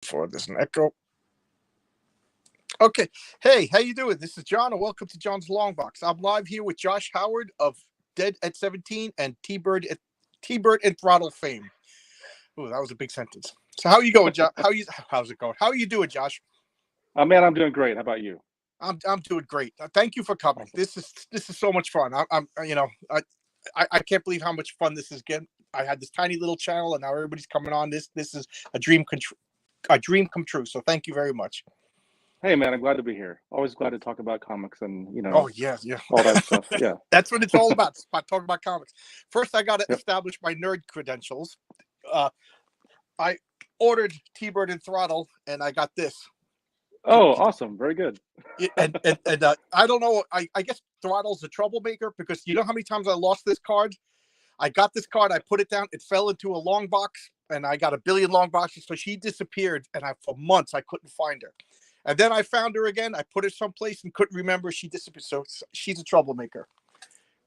For there's an echo. Okay. Hey, how you doing? This is John, and welcome to John's Long Box. I'm live here with Josh Howard of Dead at 17 and T-Bird and Throttle fame. Oh, that was a big sentence. So how you going, Josh? How's it going? How are you doing, Josh? Man, I'm doing great. How about you? I'm doing great. Thank you for coming. Awesome. This is so much fun. I'm I can't believe how much fun this is getting. I had this tiny little channel, and now everybody's coming on. This is a dream come true. So thank you very much. Hey, man, I'm glad to be here. Always glad to talk about comics and Oh yeah, yeah. all that stuff. Yeah. That's what it's all about. It's about talking about comics. First, I got to Yep. establish my nerd credentials. I ordered T-Bird and Throttle, and I got this. Oh, awesome. Very good. And I don't know. I guess Throttle's a troublemaker because you know how many times I lost this card. I got this card. I put it down. It fell into a long box, and I got a billion long boxes. So she disappeared, and for months I couldn't find her. And then I found her again. I put her someplace and couldn't remember. She disappeared. So she's a troublemaker.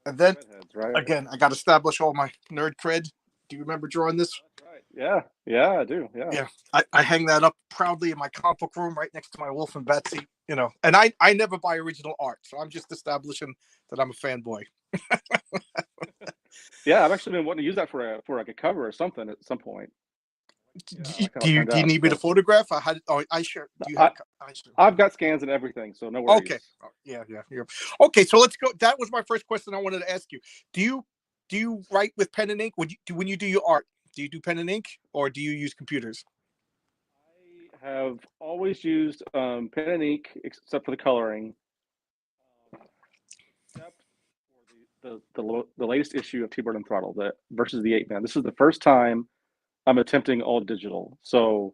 And then Redheads, right? again, I got to establish all my nerd cred. Do you remember drawing this? That's right. Yeah. Yeah, I do. Yeah. Yeah. I hang that up proudly in my comic book room right next to my Wolf and Betsy. And I never buy original art. So I'm just establishing that I'm a fanboy. Yeah, I've actually been wanting to use that for like a cover or something at some point. Yeah, Do you need me to photograph? I sure. Do you have, I've got scans and everything, so no worries. Okay. Yeah. Okay, so let's go. That was my first question I wanted to ask you. Do you write with pen and ink? When you do your art? Do you do pen and ink, or do you use computers? I have always used pen and ink, except for the coloring. Except for the latest issue of T-Bird and Throttle, versus the 8-man. This is the first time I'm attempting all digital, so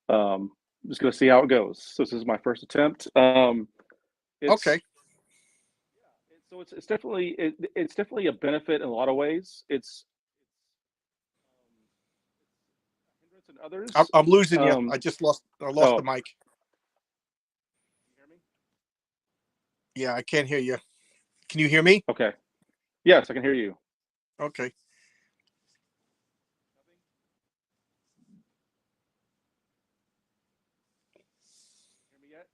I'm just gonna see how it goes. So this is my first attempt. Okay. So it's definitely a benefit in a lot of ways. It's hindrance in others. I'm losing you. I lost the mic. Can you hear me? Yeah, I can't hear you. Can you hear me? Okay. Yes, I can hear you. Okay. Hear me yet?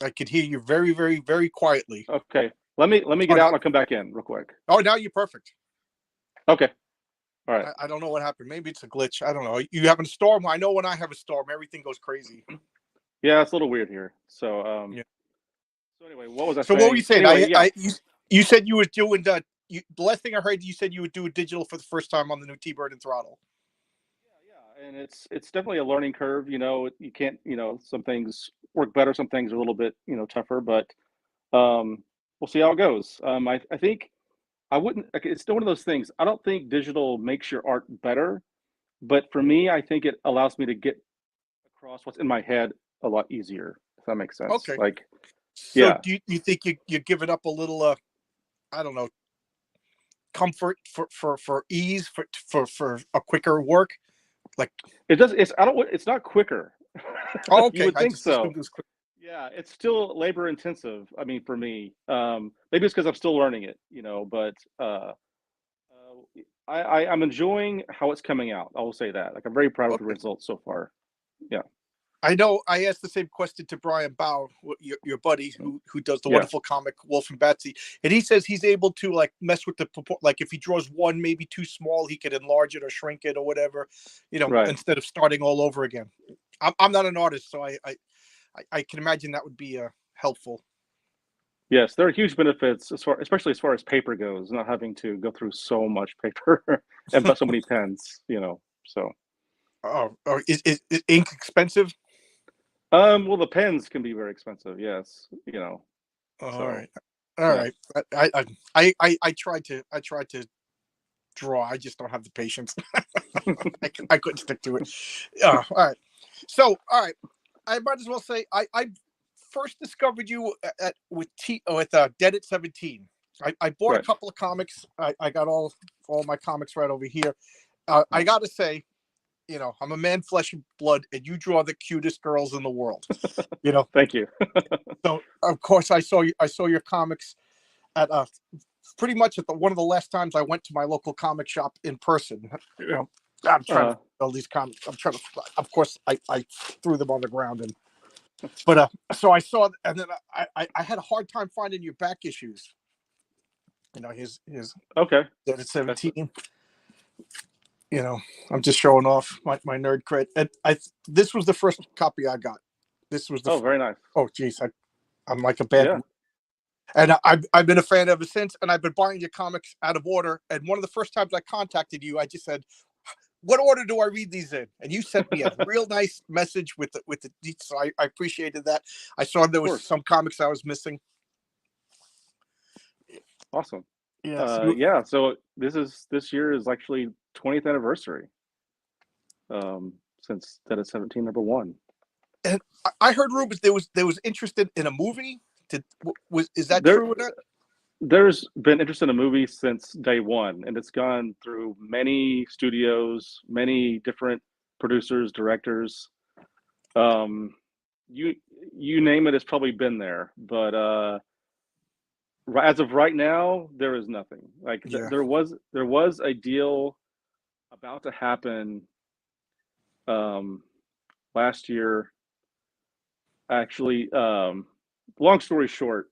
I could hear you very, very, very quietly. Okay. Let me get out and I'll come back in real quick. Oh, now you're perfect. Okay. All right. I don't know what happened. Maybe it's a glitch. I don't know. You having a storm? I know when I have a storm, everything goes crazy. Yeah, it's a little weird here. So yeah. So anyway, what was I saying? So what were you saying? Anyway, you said you were doing the last thing I heard. You said you would do a digital for the first time on the new T-Bird and Throttle. Yeah, and it's definitely a learning curve. You can't. Some things work better, some things are a little bit tougher, but we'll see how it goes. I think I wouldn't. It's still one of those things. I don't think digital makes your art better, but for me, I think it allows me to get across what's in my head a lot easier. If that makes sense. Okay. So yeah. Do you think you're giving up a little? I don't know. Comfort for ease for a quicker work, like it does. It's not quicker. Oh, okay. You would think so. Quick. Yeah, it's still labor intensive. I mean, for me, maybe it's because I'm still learning it, but I'm enjoying how it's coming out. I will say that. Like, I'm very proud of the results so far. Yeah. I know I asked the same question to Brian Bow, your buddy who does the wonderful comic Wolf and Betsy, and he says he's able to like mess with like if he draws one maybe too small, he could enlarge it or shrink it or whatever, instead of starting all over again. I'm not an artist, so I can imagine that would be helpful. Yes, there are huge benefits especially as far as paper goes, not having to go through so much paper and so many pens, So. Is ink expensive? Well, the pens can be very expensive. Yes, All right. I tried to draw. I just don't have the patience. I couldn't stick to it. All right. So, all right. I might as well say I first discovered you with Dead at 17. I bought a couple of comics. I got all my comics right over here. I got to say, I'm a man, flesh and blood, and you draw the cutest girls in the world. Thank you. So of course I saw your comics at pretty much at one of the last times I went to my local comic shop in person. I'm trying to Uh, all these comics. I'm trying to. Of course, I threw them on the ground, and but so I saw, and then I had a hard time finding your back issues. You know, his okay. that at That's 17. You know, I'm just showing off my nerd cred. And this was the first copy I got. This was the oh, very nice. oh geez, I'm like a bad, Yeah. and I've been a fan ever since. And I've been buying your comics out of order. And one of the first times I contacted you, I just said, "What order do I read these in?" And you sent me a real nice message with the. So I appreciated that. I saw there Of was course. some comics I was missing. Awesome. Yes, Yeah. So this year is actually 20th anniversary. Since Dead at 17 #1. and I heard rumors there was interested in a movie. Did was is that There true or not? there's been interest in a movie since day one, and it's gone through many studios, many different producers, directors. Um, you you name it, it's probably been there. But as of right now, there is nothing. Like Yeah. there was a deal about to happen um, last year. Actually, long story short,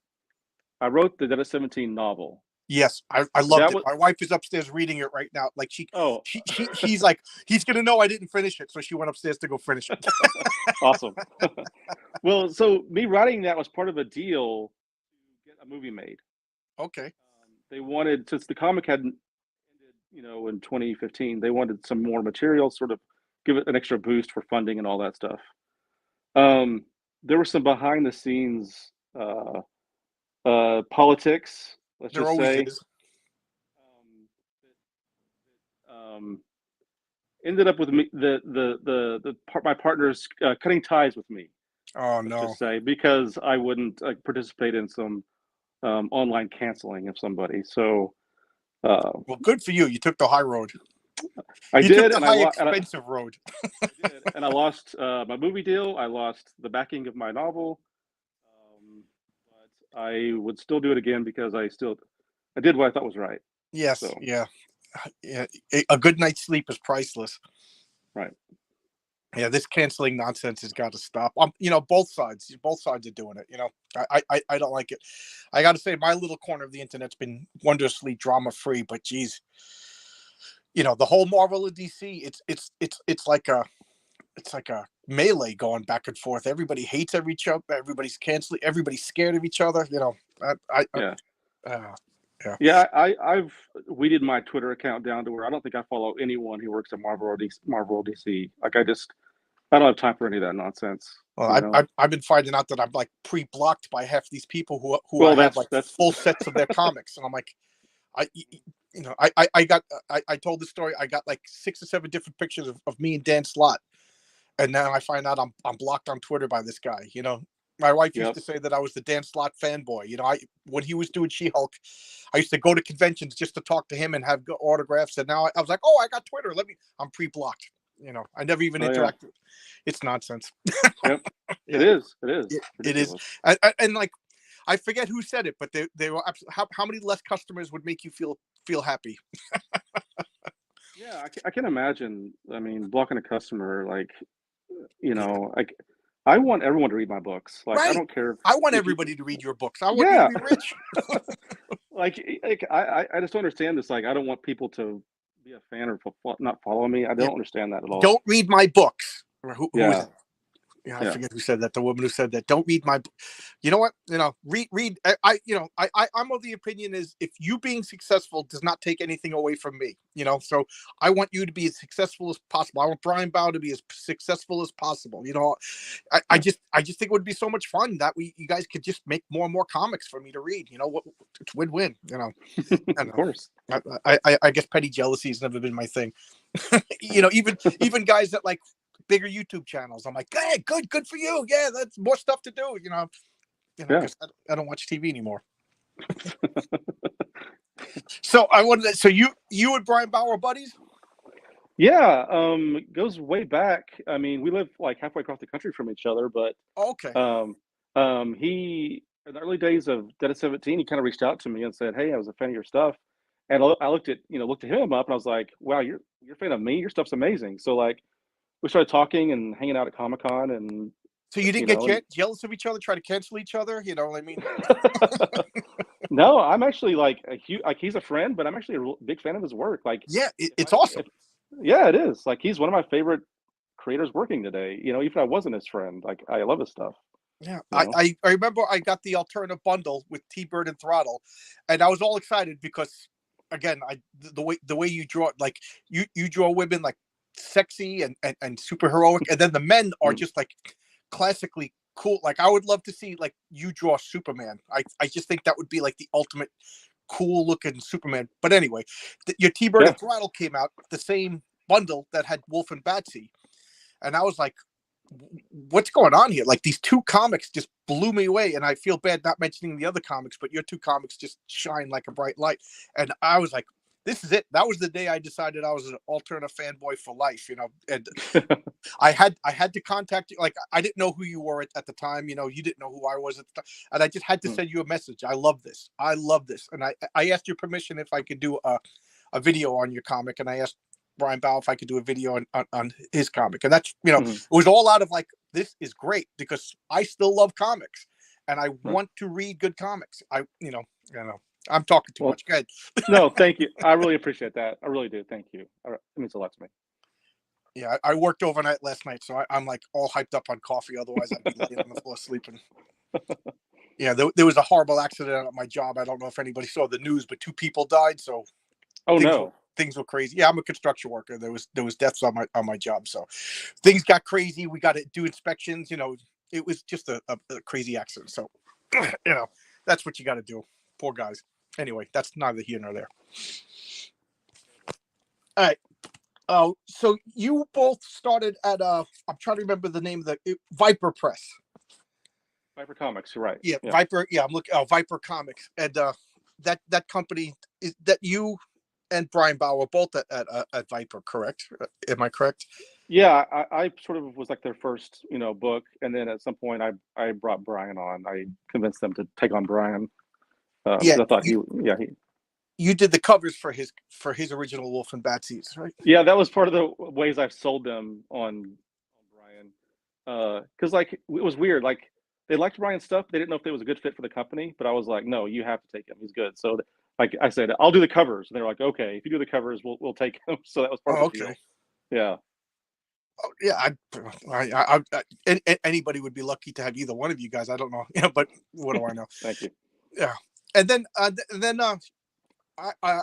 I wrote the Dead at 17 novel. Yes, I loved That it. was My wife is upstairs reading it right now. Like oh, she's like, he's gonna know I didn't finish it, so she went upstairs to go finish it. awesome. Well, so me writing that was part of a deal to get a movie made. Okay. They wanted, since the comic had ended, in 2015, they wanted some more material, sort of give it an extra boost for funding and all that stuff. Um, there were some behind the scenes politics, let's There just always say, is. um, um, ended up with me my partners cutting ties with me. Oh Let's no. just say because I wouldn't participate in some online canceling of somebody. So uh, Well, good for you. You took the high road. I You took did, the and high expensive road. I did, and I lost my movie deal. I lost the backing of my novel, but I would still do it again because I did what I thought was right. Yes, So yeah. Yeah. A good night's sleep is priceless. right, Yeah, this canceling nonsense has got to stop. Both sides are doing it. I don't like it. I got to say, my little corner of the internet's been wondrously drama free. But geez, the whole Marvel of DC, it's like a melee going back and forth. Everybody hates each other. Everybody's canceling. Everybody's scared of each other. yeah. Uh, yeah. Yeah, I've weeded my Twitter account down to where I don't think I follow anyone who works at Marvel or DC. Like I don't have time for any of that nonsense. Well, You know. I've been finding out that I'm like pre-blocked by half these people who I Well, have like that's full sets of their comics, and I'm like, I I told the story. I got like 6 or 7 different pictures of me and Dan Slott, and now I find out I'm blocked on Twitter by this guy. My wife used yep. to say that I was the Dan Slott fanboy. I when he was doing She-Hulk, I used to go to conventions just to talk to him and have autographs. And now I was like, oh, I got Twitter. I'm pre-blocked. I never even Oh yeah. interacted. It's nonsense. Yep. It Yeah, is. It is it is. ridiculous. And like, I forget who said it, but they were how many less customers would make you feel happy? Yeah, I can imagine. I mean, blocking a customer, like, like I want everyone to read my books. Like, I Right. don't care I want if you, everybody to read your books. I want you to yeah, be rich. like I just don't understand this. Like, I don't want people to be a fan or not follow me. I Yeah. don't understand that at all. Don't read my books. Who was Yeah, it? Yeah, I yeah, forget who said that. The woman who said that. Don't read my. You know what? Read. I'm of the opinion is if you being successful does not take anything away from me. So I want you to be as successful as possible. I want Brian Bow to be as successful as possible. yeah. I just think it would be so much fun that you guys could just make more and more comics for me to read. It's win-win. I Of know. course. I guess petty jealousy has never been my thing. Even guys that like bigger YouTube channels. I'm like, hey, good for you. Yeah, that's more stuff to do. Yeah. Because I don't watch TV anymore. So I wanted to, so you and Brian Bauer buddies? Yeah, it goes way back. I mean, we live like halfway across the country from each other, but Okay. um, he in the early days of Dead at 17, he kind of reached out to me and said, "Hey, I was a fan of your stuff," And I looked at looked him up, and I was like, wow, you're a fan of me. Your stuff's amazing. So like we started talking and hanging out at Comic-Con, and So you didn't you get know, and jealous of each other, try to cancel each other? You know what I mean? no, I'm actually like he's a friend, but I'm actually a big fan of his work. Like Yeah, if it's I awesome. if yeah, it is. Like he's one of my favorite creators working today. Even if I wasn't his friend, like I love his stuff. Yeah, You know. I remember I got the alternative bundle with T-Bird and Throttle, and I was all excited because, again, the way you draw it, like you draw women like sexy and super heroic, and then the men are Mm. just like classically cool. Like I would love to see like you draw Superman. I just think that would be like the ultimate cool looking Superman. But anyway, your T-Bird Yeah. and Throttle came out the same bundle that had Wolf and Batsy, and I was like, what's going on here? Like these two comics just blew me away, and I feel bad not mentioning the other comics, but your two comics just shine like a bright light. And I was like, this is it. That was the day I decided I was an alternate fanboy for life, And I had to contact you. Like I didn't know who you were at the time. You didn't know who I was at the time, and I just had to Mm. send you a message. I love this. I love this, and I asked your permission if I could do a video on your comic, and I asked Brian Bow if I could do a video on his comic, and that's it Mhm. was all out of like, this is great because I still love comics and I Right. want to read good comics. I'm talking too Well, much. Go ahead. no, thank you. I really appreciate that. I really do. Thank you. It means a lot to me. Yeah, I worked overnight last night, so I'm like all hyped up on coffee. Otherwise, I'd be laying on the floor sleeping. Yeah, there was a horrible accident at my job. I don't know if anybody saw the news, but two people died. So Oh things were no. things were crazy. Yeah, I'm a construction worker. There was deaths on my job, so things got crazy. We got to do inspections. It was just a crazy accident. So that's what you got to do. Poor guys. Anyway, that's neither here nor there. All right. So you both started at I'm trying to remember the name of the Viper Press. Viper Comics. You're right. Yeah, Yeah. Viper. Yeah, I'm looking. Viper Comics, and that company is that you and Brian Bauer both at Viper, correct? Am I correct? Yeah. I sort of was like their first, book, and then at some point I brought Brian on. I convinced them to take on Brian Yeah, because I thought you, he you did the covers for his original Wolf and Batsies, right? yeah, that was part of the ways I've sold them on Brian. Because like it was weird. Like they liked Brian's stuff. They didn't know if it was a good fit for the company, but I was like, no, you have to take him. He's good. So like I said, I'll do the covers. And they're like, okay, if you do the covers, we'll take him. So that was part Oh, of the okay. deal. Yeah. Oh, yeah, anybody would be lucky to have either one of you guys. I don't know, but what do I know? Thank you. Yeah, and then I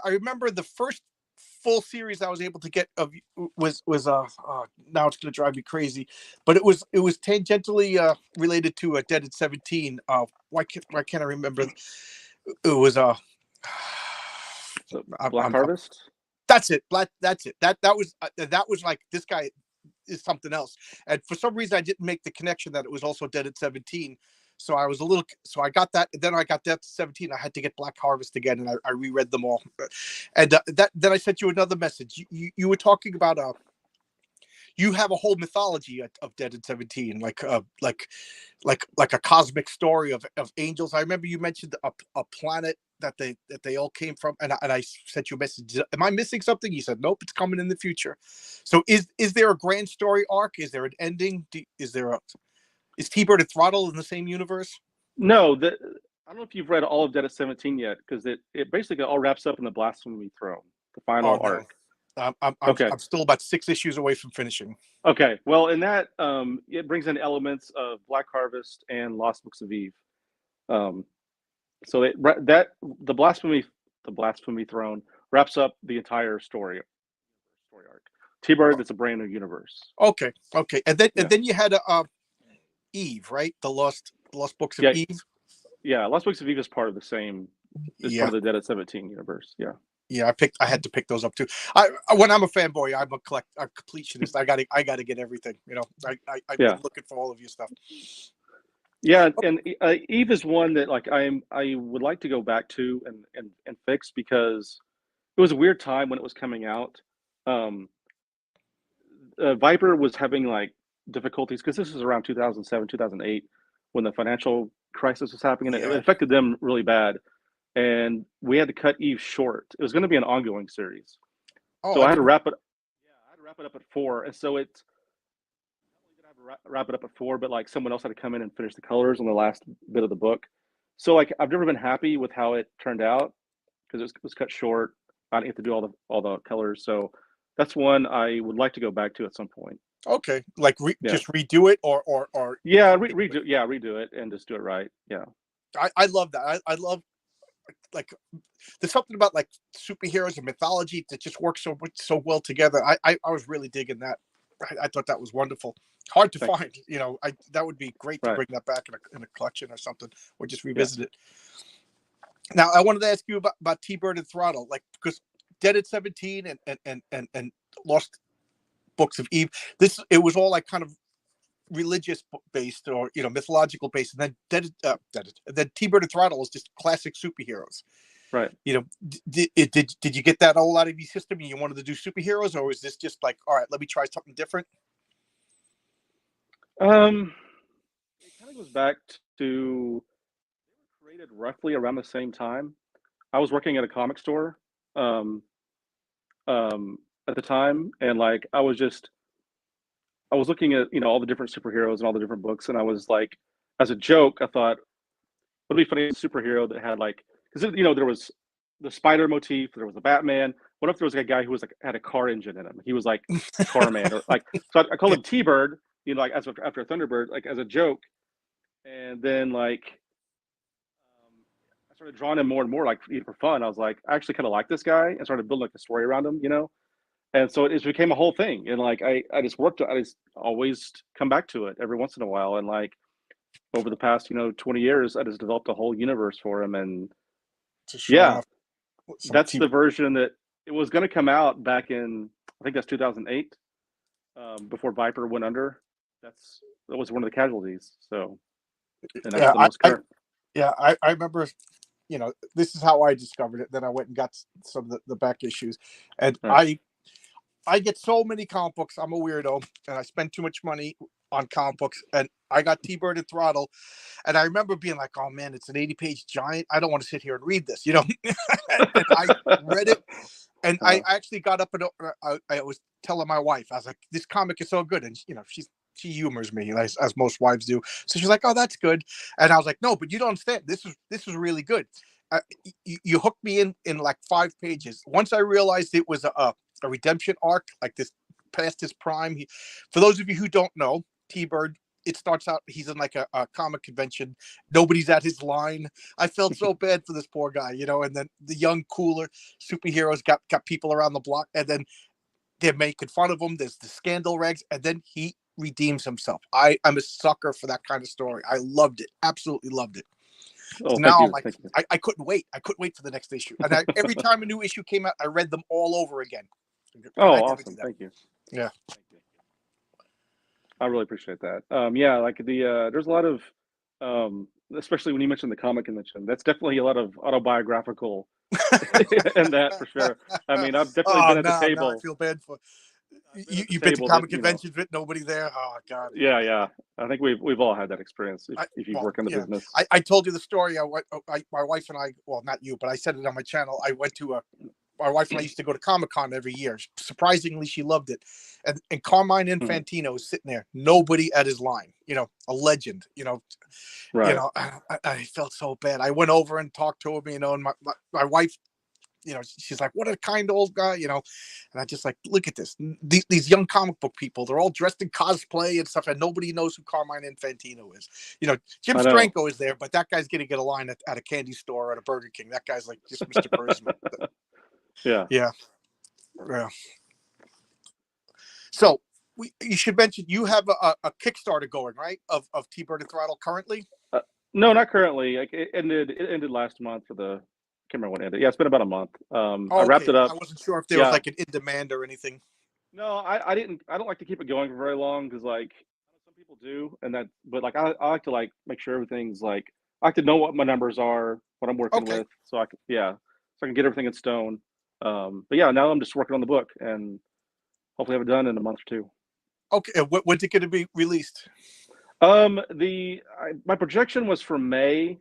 remember the first full series I was able to get of was now it's going to drive me crazy, but it was tangentially related to Dead at 17. Why can't I remember? It was So Black I'm Harvest. that's it. That's it. That was like, this guy is something else. And for some reason, I didn't make the connection that it was also Dead at 17. So I was a little. So I got that. And then I got Dead at 17. I had to get Black Harvest again, and I reread them all. And then I sent you another message. You were talking about you have a whole mythology of Dead at 17, like a cosmic story of angels. I remember you mentioned a planet that they all came from, and I sent you a message. Am I missing something? You said nope, it's coming in the future. So is there a grand story arc? Is there an ending? Is T-Bird and Throttle in the same universe? No, I don't know if you've read all of Dead at 17 yet, because it basically all wraps up in the Blasphemy Throne, the Oh final no, arc. Okay. I'm still about 6 issues away from finishing. Okay. Well, in that, it brings in elements of Black Harvest and Lost Books of Eve. Um, so that the Blasphemy Throne wraps up the entire story arc. T-Bird, it's a brand new universe. Okay, and then Yeah. you had Eve, right? The Lost Books of Yeah. Eve. Yeah. Lost Books of Eve is part of the same. Is part Yeah, of the Dead at 17 universe. Yeah. yeah. I had to pick those up too. When I'm a fanboy, I'm a completionist. I gotta get everything. I've Yeah. been looking for all of your stuff. Yeah, and Eve is one that like I would like to go back to and fix, because it was a weird time when it was coming out. Um, Viper was having like difficulties because this was around 2007, 2008 when the financial crisis was happening, and it Yeah, affected them really bad. and we had to cut Eve short. It was going to be an ongoing series, Oh, so I I had to didn't. wrap it. Yeah, I had to wrap it up at 4, and so it's not only did I have to wrap it up at 4, but like someone else had to come in and finish the colors on the last bit of the book. So like I've never been happy with how it turned out because it was cut short. I didn't get to do all the colors, so that's one I would like to go back to at some point. Okay, like Yeah, just redo it, or yeah, redo, yeah, redo it and just do it right. Yeah, I love that. I love like there's something about like superheroes and mythology that just works so well together. I was really digging that. I thought that was wonderful. Hard to thank you. find, I that would be great to Right. bring that back in a collection or something, or just Yeah. revisit it. Now, I wanted to ask you about T-Bird and Throttle, like because Dead at 17 and Lost Books of Eve. It was all like kind of religious based or mythological based, and then T-Bird and Throttle is just classic superheroes. Right. Did you get that all out of your system and you wanted to do superheroes, or was this just like, all right, let me try something different? It kind of goes back to created roughly around the same time. I was working at a comic store um, um, at the time, and like I was looking at all the different superheroes and all the different books, and I was like, as a joke, I thought would be funny a superhero that had like because there was the spider motif, there was the Batman. What if there was like a guy who was like had a car engine in him? He was like the car man, or like so I called Yeah, him T-Bird, like as after Thunderbird, like as a joke, and then like I started drawing him more and more like for fun. I was like, I actually kind of like this guy, and started building like a story around him. And so it became a whole thing, and like I just worked, I just always come back to it every once in a while, and like over the past 20 years, I just developed a whole universe for him, and to show yeah, off some that's TV. the version that it was going to come out back in, I think that's 2008, before Viper went under. That was one of the casualties. So, and that's Yeah, the most current. I remember. This is how I discovered it. Then I went and got some of the back issues, and Right. I get so many comic books. I'm a weirdo, and I spend too much money on comic books. And I got T-Bird and Throttle, and I remember being like, "Oh man, it's an 80-page giant. I don't want to sit here and read this," and I read it, and I uh, actually got up and I was telling my wife, I was like, "This comic is so good," and she humors me as most wives do. So she's like, "Oh, that's good," and I was like, "No, but you don't understand. This is really good." You hooked me in like 5 pages. Once I realized it was a redemption arc, like this past his prime. For those of you who don't know, T-Bird, it starts out he's in like a comic convention. Nobody's at his line. I felt so bad for this poor guy, and then the young, cooler superheroes got people around the block, and then they're making fun of him. There's the scandal rags, and then he redeems himself. I'm a sucker for that kind of story. I loved it, absolutely loved it. oh, So thank now I'm you, like, thank you. I couldn't wait. I couldn't wait for the next issue. And every time a new issue came out, I read them all over again. And I Oh, got to do awesome, that. thank you, Yeah. thank you. I really appreciate that. Yeah, like there's a lot of, especially when you mentioned the comic convention. That's definitely a lot of autobiographical, in that for sure. I mean, I've definitely Oh been at the no, now I table. feel bad for I've been at the you've been to table that comic conventions with nobody there. Oh God. yeah, yeah. I think we've all had that experience if you've Well, worked in the yeah, business. I told you the story. My wife and I, well, not you, but I said it on my channel. I went to my wife and I used to go to Comic Con every year. Surprisingly, she loved it. And Carmine Mhm. Infantino was sitting there, nobody at his line. A legend. Right. I felt so bad. I went over and talked to him. And my wife, she's like, "What a kind old guy," And I just like, look at this. These young comic book people, they're all dressed in cosplay and stuff, and nobody knows who Carmine Infantino is. Jim I know. Stranko is there, but that guy's going to get a line at a candy store or at a Burger King. That guy's like just Mr. Charisma. Yeah. Yeah, yeah. So you should mention you have a Kickstarter going, right? Of T-Bird and Throttle currently. Uh, no, not currently. Like it ended last month for the. I can't remember when it ended. Yeah, it's been about a month. I Oh, wrapped okay. it I up. wasn't sure if there was Yeah. like an in demand or anything. No, I didn't. I don't like to keep it going for very long because like some people do, and that. But like I like to like make sure everything's like I like to know what my numbers are, what I'm working Okay. with, so I can so I can get everything in stone. But yeah, now I'm just working on the book and hopefully have it done in a month or two. Okay. When's it going to be released? My projection was for May,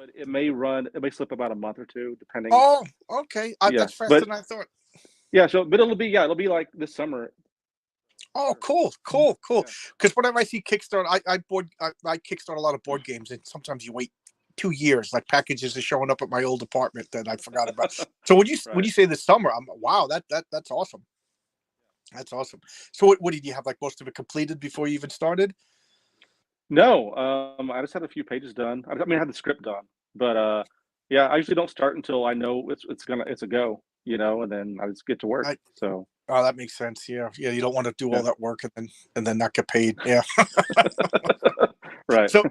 but it may run. It may slip about a month or two, depending. Oh, okay. Yeah, That's faster but than I thought. yeah. So, but it'll be like this summer. Oh, Sure. cool. Yeah. Because whenever I see Kickstarter, I Kickstart a lot of board games, and sometimes you wait 2 years. Like packages are showing up at my old apartment that I forgot about. So when Right. you say this summer, I'm wow, that's awesome. That's awesome. So what did you have, like, most of it completed before you even started? No, I just had a few pages done. I mean, I had the script done, but yeah, I usually don't start until I know it's a go, and then I just get to work. I So Oh, that makes sense. Yeah. You don't want to do all yeah, that work and then not get paid. Yeah. right. So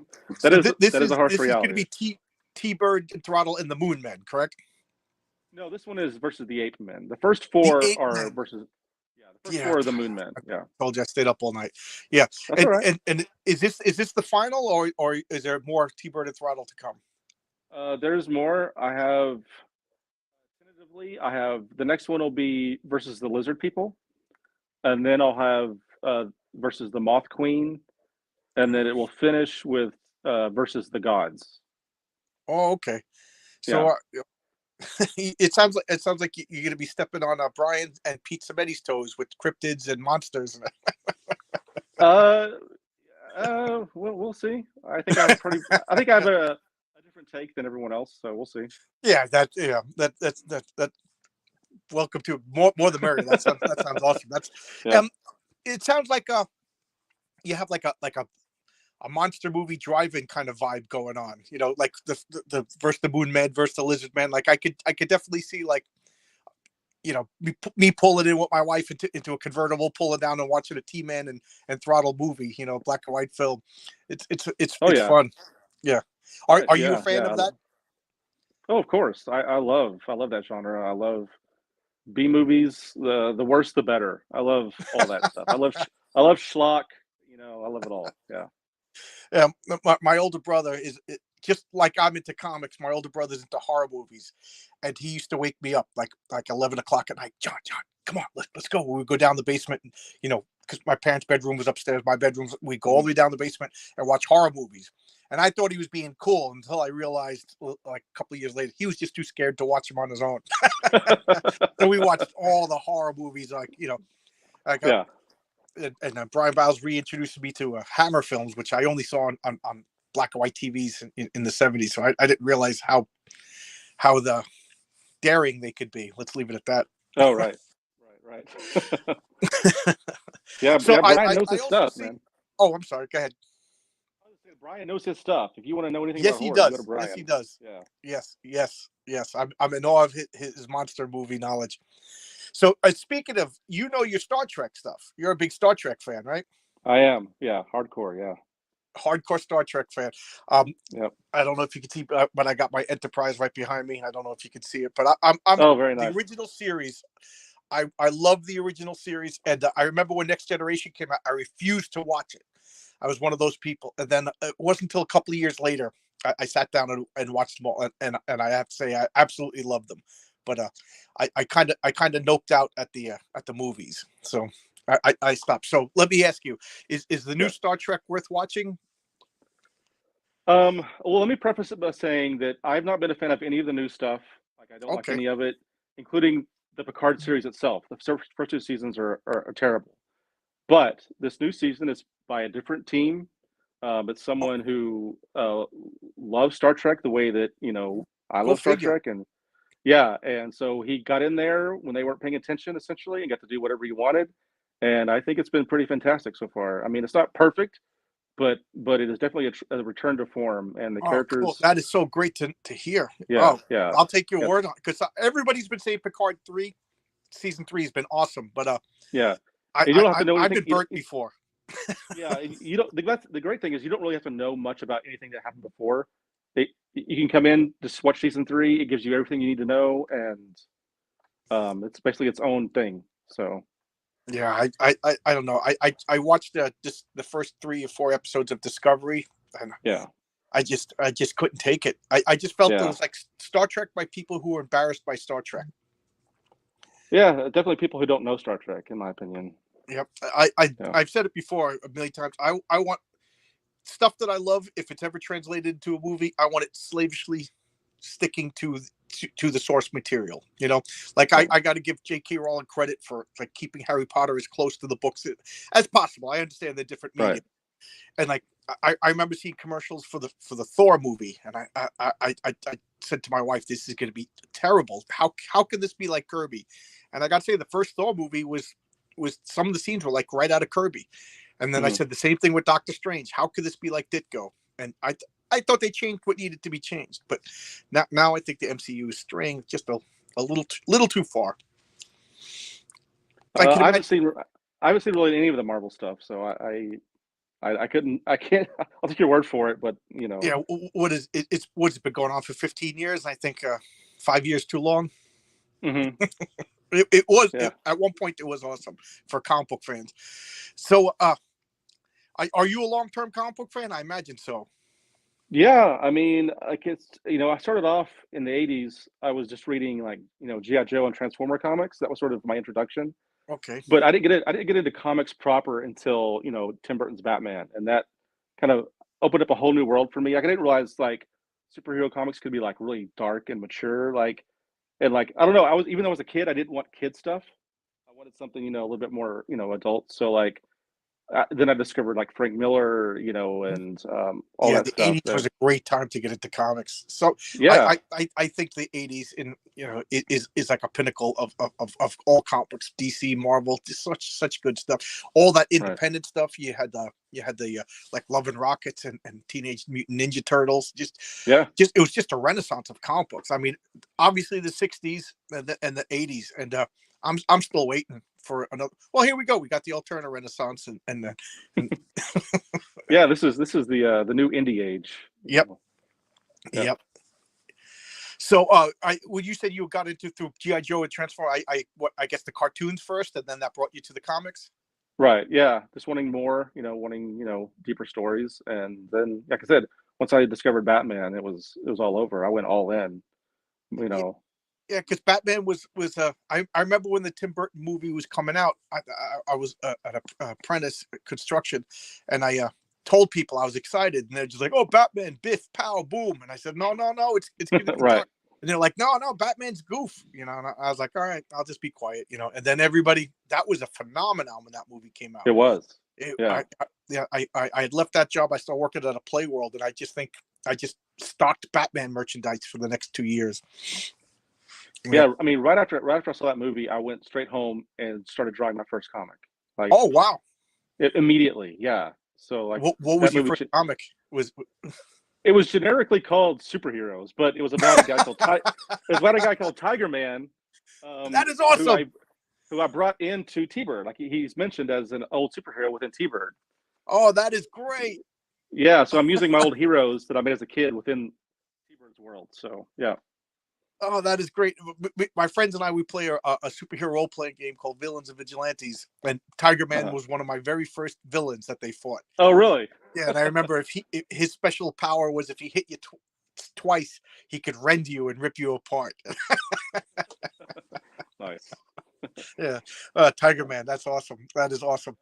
That so is this that is a harsh this is going to reality. be T-Bird, Throttle, and the Moon Men, correct? No, this one is versus the Ape Men. The first The four Ape are Men. versus. Yeah, the first Yeah. four are the Moon Men. I Yeah, told you I stayed up all night. Yeah. that's all And right. is this the final, or is there more T-Bird and Throttle to come? There's more. I have tentatively. I have the next one will be versus the Lizard People, and then I'll have versus the Moth Queen, and then it will finish with versus the gods. Oh, okay. So Yeah. it sounds like you're going to be stepping on Brian and Pete Sametti's toes with cryptids and monsters. Uh, we'll see. I think I have a different take than everyone else, so we'll see. Yeah, that. Welcome to more the merrier. That sounds awesome. Yeah. Um, it sounds like you have like a monster movie drive-in kind of vibe going on. Like the versus the Moon Man versus the Lizard Man. Like I could definitely see, like, me pulling in with my wife into a convertible, pulling down and watching a T-Man and Throttle movie. Black and white film. Oh It's yeah. fun. Yeah. Are Right. are you a Yeah. fan of Yeah. that? Oh, of course. I love that genre. I love B movies. The worse the better. I love all that stuff. I love schlock. I love it all. Yeah. Yeah, my older brother just like I'm into comics. My older brother's into horror movies, and he used to wake me up like 11 o'clock at night. John, come on, let's go. We would go down the basement, and because my parents' bedroom was upstairs, my bedroom's. We go all Mhm. the way down the basement and watch horror movies. And I thought he was being cool until I realized, like a couple of years later, he was just too scared to watch them on his own. So we watched all the horror movies, like Yeah. and Brian Bowles reintroduced me to Hammer films, which I only saw on black and white TVs in the '70s. So I didn't realize how the daring they could be. Let's leave it at that. Oh, right. Right. Right. Yeah. So Yeah. I Brian I, knows I his also stuff, see. man. Oh, I'm sorry. Go ahead. I was gonna say, Brian knows his stuff. If you want to know anything Yes, about he horror, you go to does. Yes, he Brian. does. Yeah. Yes. I'm in awe of his monster movie knowledge. So speaking of, your Star Trek stuff. You're a big Star Trek fan, right? I am. Yeah. Hardcore. Yeah. Hardcore Star Trek fan. Um, Yep. I don't know if you can see, but I got my Enterprise right behind me. I don't know if you can see it, but I'm Oh, very the nice. original series. I love the original series, and I remember when Next Generation came out. I refused to watch it. I was one of those people, and then it wasn't until a couple of years later I sat down and watched them all, and I have to say I absolutely loved them. But I kind of noped out at the movies, so I stopped. So let me ask you: Is the new Yeah. Star Trek worth watching? Well, let me preface it by saying that I've not been a fan of any of the new stuff. Like, I don't like Okay, any of it, including the Picard series itself. The first two seasons are terrible. But this new season is by a different team. It's oh, someone who loves Star Trek the way that I go love Star figure. Trek, and yeah, and so he got in there when they weren't paying attention, essentially, and got to do whatever he wanted. And I think it's been pretty fantastic so far. I mean, it's not perfect, but it is definitely a return to form, and the Oh, cool. characters. That is so great to hear. Yeah, Oh, yeah, I'll take your yeah, word on, because everybody's been saying Picard 3 season 3 has been awesome, but yeah. I, And you I don't have to I know I've anything. been burnt before. Yeah, you don't. The great thing is you don't really have to know much about anything that happened before. You can come in, just watch season three. It gives you everything you need to know, and it's basically its own thing. So Yeah, I don't know. I watched just the first 3 or 4 episodes of Discovery, and yeah, I just couldn't take it. I just felt it yeah, was like Star Trek by people who were embarrassed by Star Trek. yeah. Definitely people who don't know Star Trek, in my opinion. Yep. I, I Yeah, I've said it before a million times. I want stuff that I love, if it's ever translated into a movie, I want it slavishly sticking to the source material. Like Right. I got to give J.K. Rowling credit for like keeping Harry Potter as close to the books as possible. I understand the different Right. medium, and like I remember seeing commercials for the Thor movie, and I said to my wife, "This is going to be terrible. How can this be like Kirby?" And I got to say, the first Thor movie was some of the scenes were like right out of Kirby, and then I Mhm. said the same thing with Doctor Strange. How could this be like Ditko? And I thought they changed what needed to be changed, but now I think the MCU is straying just a little too far. I can I haven't imagine. seen I haven't seen really any of the Marvel stuff, so I couldn't I can't I'll take your word for it, but Yeah, what is it? What's it been going on for 15 years? I think 5 years too long. hmm It was yeah. at one point it was awesome for comic book fans. So, are you a long term comic book fan? I imagine so. Yeah, I mean, like I started off in the '80s. I was just reading like GI Joe and Transformer comics. That was sort of my introduction. Okay. But I didn't get into comics proper until Tim Burton's Batman, and that kind of opened up a whole new world for me. Like, I didn't realize like superhero comics could be like really dark and mature, like and like I don't know. I was even though I was a kid, I didn't want kid stuff. I wanted something a little bit more adult. So like then I discovered like Frank Miller, and all Yeah, that the stuff. '80s was Then a great time to get into comics. So yeah, I think the '80s is like a pinnacle of all comic books. DC, Marvel, just such good stuff. All that right, independent stuff. You had the like Love and Rockets and Teenage Mutant Ninja Turtles. yeah. Just it was just a renaissance of comic books. I mean, obviously the '60s and the '80s, and I'm still waiting for another. Well, here we go. We got the alternate renaissance, and Yeah, this is the new indie age, yep, Yeah. yep. So, I would you say you got into through GI Joe and Transform? I guess the cartoons first, and then that brought you to the comics. Right. Yeah. Just wanting more, wanting, deeper stories. And then, like I said, once I discovered Batman, it was all over. I went all in, you Yeah, know. yeah, because Batman was. I remember when the Tim Burton movie was coming out. I was at a apprentice construction, and I told people I was excited, and they're just like, "Oh, Batman, Biff, pow, boom!" And I said, "No, no, no, it's going to be Right. dark." And they're like, "No, no, Batman's goof," And I was like, "All right, I'll just be quiet." And then everybody, that was a phenomenon when that movie came out. It was. It, Yeah. yeah, I had left that job. I started working at a Play World, and I just think I just stocked Batman merchandise for the next 2 years. Yeah. Yeah. I mean, right after I saw that movie, I went straight home and started drawing my first comic. Like Oh wow. immediately. Yeah. So like What was that your movie, first comic? Was it was generically called superheroes, but it was about a guy called it was about a guy called Tiger Man, that is who awesome. I brought into T-Bird. Like he's mentioned as an old superhero within T-Bird. Oh, that is great. Yeah, so I'm using my old heroes that I made as a kid within T-Bird's world. So yeah, Oh, that is great. My friends and I, we play a superhero role playing game called Villains and Vigilantes, and Tiger Man uh-huh. was one of my very first villains that they fought. Oh really? Yeah, and I remember if his special power was if he hit you twice, he could rend you and rip you apart. Nice. Yeah, Tiger Man, that's awesome. That is awesome.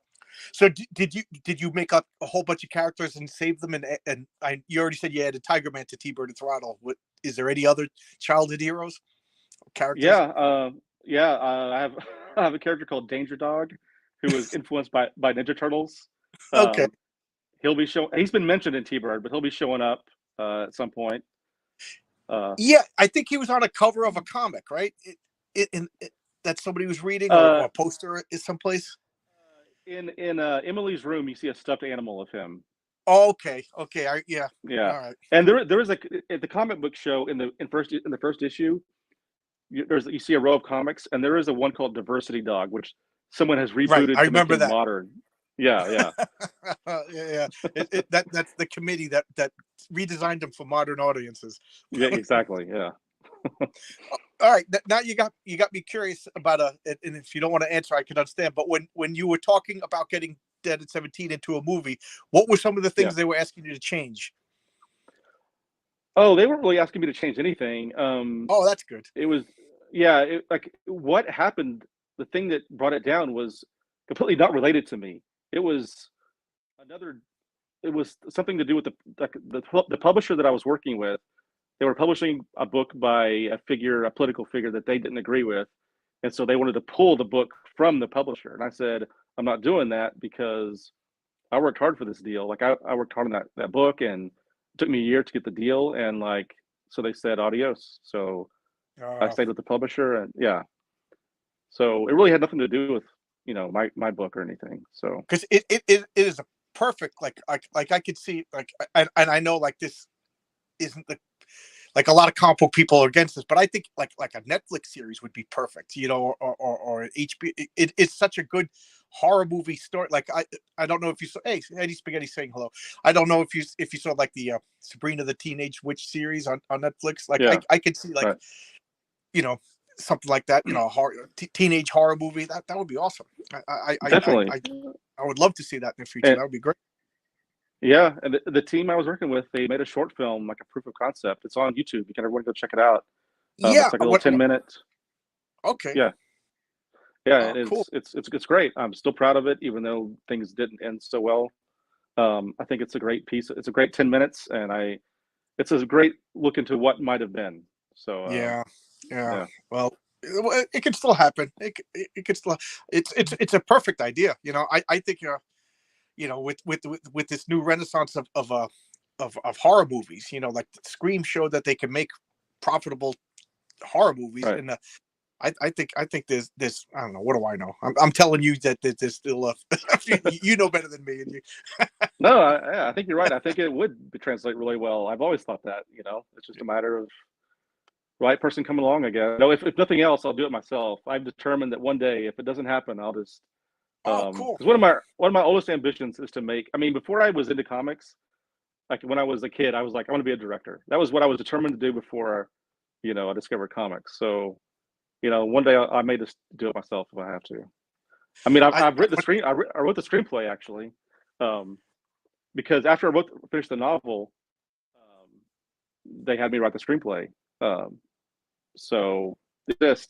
So did you make up a whole bunch of characters and save them? And you already said you added Tiger Man to T-Bird and Throttle. Is there any other childhood heroes characters? Yeah, yeah. I have I have a character called Danger Dog, who was influenced by Ninja Turtles. Okay. Um, he'll be show. He's been mentioned in T-Bird, but he'll be showing up at some point. Uh, Yeah, I think he was on a cover of a comic, right? That somebody was reading, or uh, a poster is someplace. in Emily's room, you see a stuffed animal of him. Oh, okay, okay, yeah, Yeah, all right. and there is like at the comic book show in the first issue. You see a row of comics, and there is a one called Diversity Dog, which someone has Right, rebooted I to make remember him that. modern. Yeah, yeah, Yeah, yeah. That's the committee that redesigned them for modern audiences. yeah, exactly. Yeah, All right, now you got me curious about and if you don't want to answer, I can understand. But when you were talking about getting Dead at 17 into a movie, what were some of the yeah. things they were asking you to change? Oh, they weren't really asking me to change anything. Oh, that's good. It was, yeah, like what happened. The thing that brought it down was completely not related to me. It was another. it was something to do with the publisher that I was working with. They were publishing a book by a political figure that they didn't agree with, and so they wanted to pull the book from the publisher. And I said, I'm not doing that because I worked hard for this deal. Like I worked hard on that book, and it took me a year to get the deal. And like, so they said adios. So I Uh, stayed with the publisher, and yeah. So it really had nothing to do with my book or anything. So because it is a perfect like I could see like and I know like this isn't the like a lot of comic book people are against this, but I think like a Netflix series would be perfect, you know, or HBO. It's such a good horror movie story. Like I don't know if you saw. Hey, Eddie Spaghetti saying hello. I don't know if you saw like the Sabrina the Teenage Witch series on Netflix. Like yeah, I could see like right. you know something like that. You know, a horror, teenage horror movie that would be awesome. I I I I Definitely. I, I would love to see that in the future. And That would be great. yeah, and the team I was working with, they made a short film, like a proof of concept. It's on YouTube. You can everyone go check it out. Yeah. It's like a little 10 minute. Okay. Yeah, yeah, Oh, and cool. it's great. I'm still proud of it, even though things didn't end so well. I think it's a great piece. It's a great 10 minutes, and it's a great look into what might have been. So Yeah, yeah. yeah, Well, it can still happen. It can still. It's a perfect idea. You know, I think you know with this new renaissance of horror movies. You know, like Scream showed that they can make profitable horror movies, right. and I think there's I don't know, what do I know? I'm telling you that there's still you know better than me, and you. No, yeah, I think you're right. I think it would translate really well. I've always thought that. It's just a matter of right person coming along, I guess. No, if nothing else, I'll do it myself. I've determined that one day, if it doesn't happen, I'll just Oh, cool. because one of my oldest ambitions is to make. I mean, before I was into comics, like when I was a kid, I was like, I want to be a director. That was what I was determined to do before, I discovered comics. So, one day I may just do it myself if I have to. I mean, I I've written the screen. I wrote the screenplay actually, um, because after finished the novel, they had me write the screenplay. Um, so this,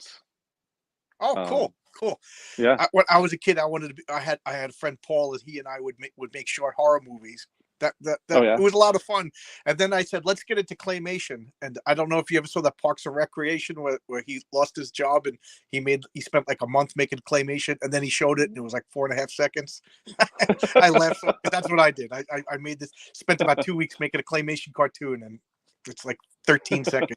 Oh, um, cool, cool. yeah, When I was a kid, I had a friend Paul, and he and I would make short horror movies. oh That yeah, it was a lot of fun. And then I said, let's get into claymation. And I don't know if you ever saw that Parks and Recreation where he lost his job and he spent like a month making claymation, and then he showed it and it was like 4.5 seconds. I laughed so because that's what I did. I made this spent about 2 weeks making a claymation cartoon, and it's like 13 seconds.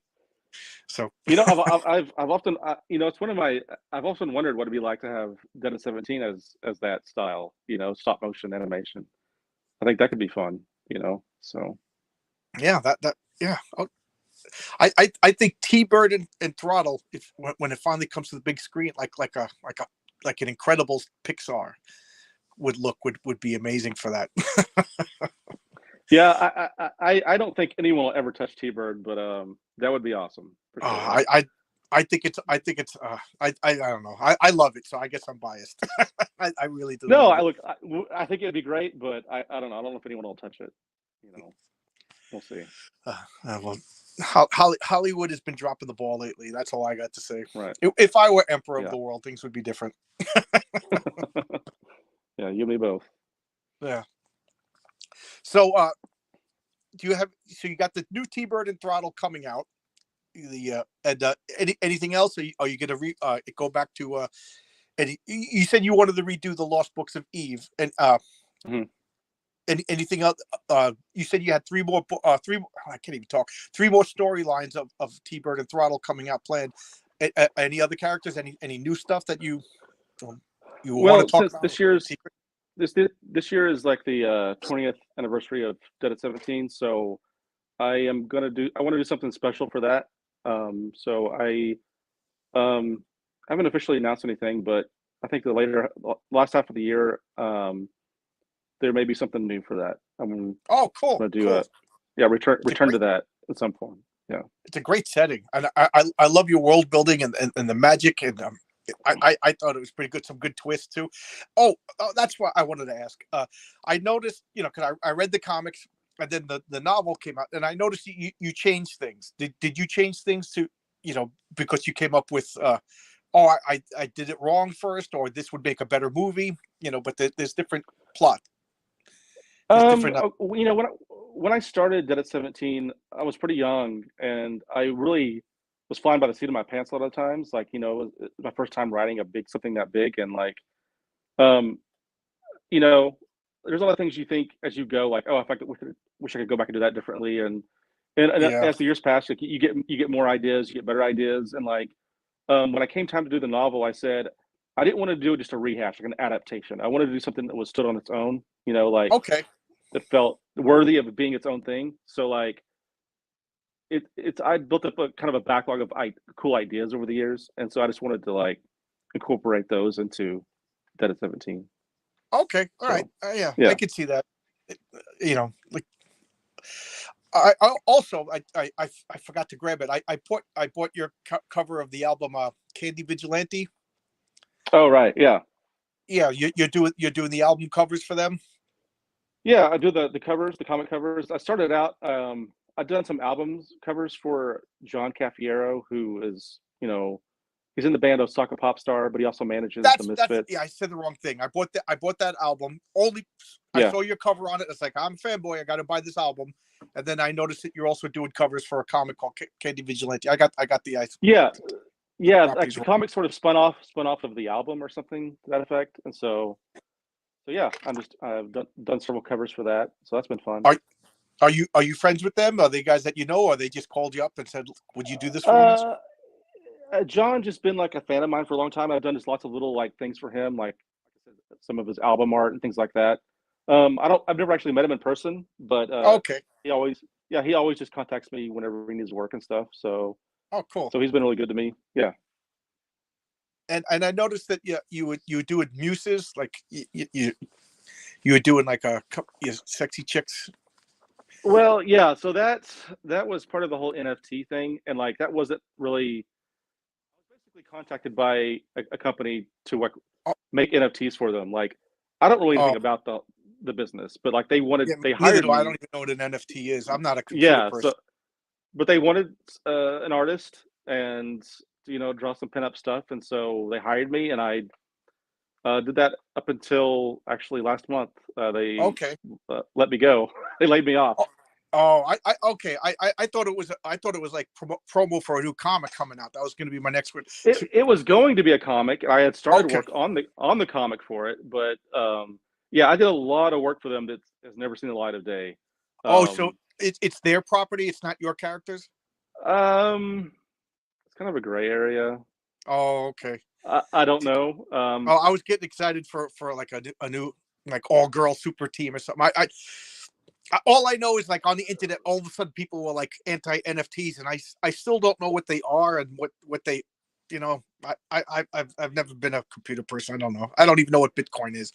So I've often, it's one of my. I've often wondered what it'd be like to have Dead at 17 as that style, stop motion animation. I think that could be fun, So yeah, that yeah. I think T-Bird and Throttle, if when it finally comes to the big screen, like an Incredibles Pixar would be amazing for that. yeah, I don't think anyone will ever touch T-Bird, but that would be awesome for sure. I think it's I don't know. I love it, so I guess I'm biased. I really do No, love I it. look, I think it'd be great, but I don't know. I don't know if anyone will touch it. We'll see. Well, Hollywood has been dropping the ball lately. That's all I got to say. Right. If I were emperor of Yeah. the world, things would be different. Yeah, you and me both. Yeah. So, do you have? So you got the new T-Bird and Throttle coming out. The and anything else? Are you going to go back to? And you said you wanted to redo the Lost Books of Eve, and Mhm. anything else? You said you had three. I can't even talk. Three more storylines of T-Bird and Throttle coming out planned. Any other characters? Any new stuff that you want to Well, talk since about? Secret? this year is like the 20th anniversary of Dead at 17, so I want to do something special for that. So um haven't officially announced anything, but I think the last half of the year, there may be something new for that. I'm Oh, cool, gonna do cool. a yeah It's a return great to that at some point. Yeah. it's a great setting, and I love your world building and the magic, and I thought it was pretty good. Some good twists too. That's what I wanted to ask. I noticed, because I read the comics and then the novel came out, and I noticed you changed things. Did you change things to because you came up with I did it wrong first, or this would make a better movie, but there's different plot. There's different. you know, when I started Dead at 17, I was pretty young, and I really was flying by the seat of my pants a lot of times. Like, you know, it was my first time writing a big something that big, and like, um, you know, there's a lot of things you think as you go, like, oh, if I could, wish I could go back and do that differently, and Yeah. as the years pass, like, you get more ideas, you get better ideas, and like, when I came time to do the novel, I said I didn't want to do just a rehash, like an adaptation. I wanted to do something that was stood on its own, you know, like Okay. that felt worthy of being its own thing. So like it's I built up a kind of a backlog of cool ideas over the years, and so I just wanted to like incorporate those into Dead at 17. Okay. All right. So Yeah, I yeah. could see that. Like I also I forgot to grab it. I bought your cover of the album Candy Vigilante. Oh right, yeah. Yeah, you're doing the album covers for them. Yeah, I do the covers, the comic covers. I started out I've done some albums covers for John Cafiero, who is, you know, he's in the band Osaka Pop Star, but he also manages the That's yeah. Misfits. I said the wrong thing. I bought that album only. I Yeah. saw your cover on it. It's like I'm a fanboy. I got to buy this album, and then I noticed that you're also doing covers for a comic called Candy Vigilante. I got Yeah. Yeah, like copies. the comic sort of spun off of the album or something to that effect. And so yeah, I've done several covers for that. So that's been fun. Are are you friends with them? Are they guys that you know, or they just called you up and said, "Would you do this for me?" Uh John just been like a fan of mine for a long time. I've done just lots of little like things for him, like I said, some of his album art and things like that. I've never actually met him in person, but Okay. he always, yeah, he always just contacts me whenever he needs work and stuff. So, Oh, cool. so he's been really good to me. Yeah. And I noticed that you would do it muses like you were doing like sexy chicks. Well, yeah. So that was part of the whole NFT thing, and like that wasn't really. I was basically contacted by a company to like Oh, make NFTs for them. Like, I don't know oh anything about the business, but like yeah, they neither hired do I. I don't me. even know what an NFT is. I'm not a computer Yeah. person. So, but they wanted an artist and, you know, draw some pinup stuff, and so they hired me, and I did that up until actually last month. They Okay. let me go. They laid me off. Oh, oh, okay. I thought it was like promo for a new comic coming out. That was going to be my next one. It was going to be a comic. I had started Okay. work on the comic for it, but yeah, I did a lot of work for them that has never seen the light of day. Oh, so Um, it's their property. It's not your characters. um, it's kind of a gray area. Oh, okay. I don't know. Oh, I was getting excited for like a new like all girl super team or something. All I know is like on the internet, all of a sudden people were like anti NFTs, and I still don't know what they are and what they, you know. I've never been a computer person. I don't know. I don't even know what Bitcoin is.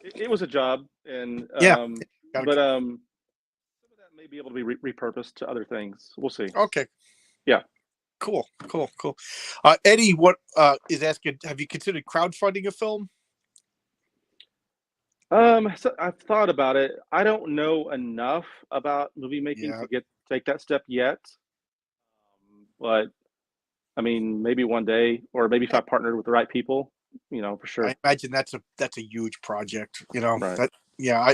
It was a job, and Yeah. Gotta, but some of that may be able to be repurposed to other things. We'll see. okay. Yeah. Cool. Eddie, what is asking? Have you considered crowdfunding a film? So I've thought about it. I don't know enough about movie making Yeah, to take that step yet. But I mean, maybe one day, or maybe if I partnered with the right people, you know, for I sure. imagine that's a huge project. You know Right. that. Yeah,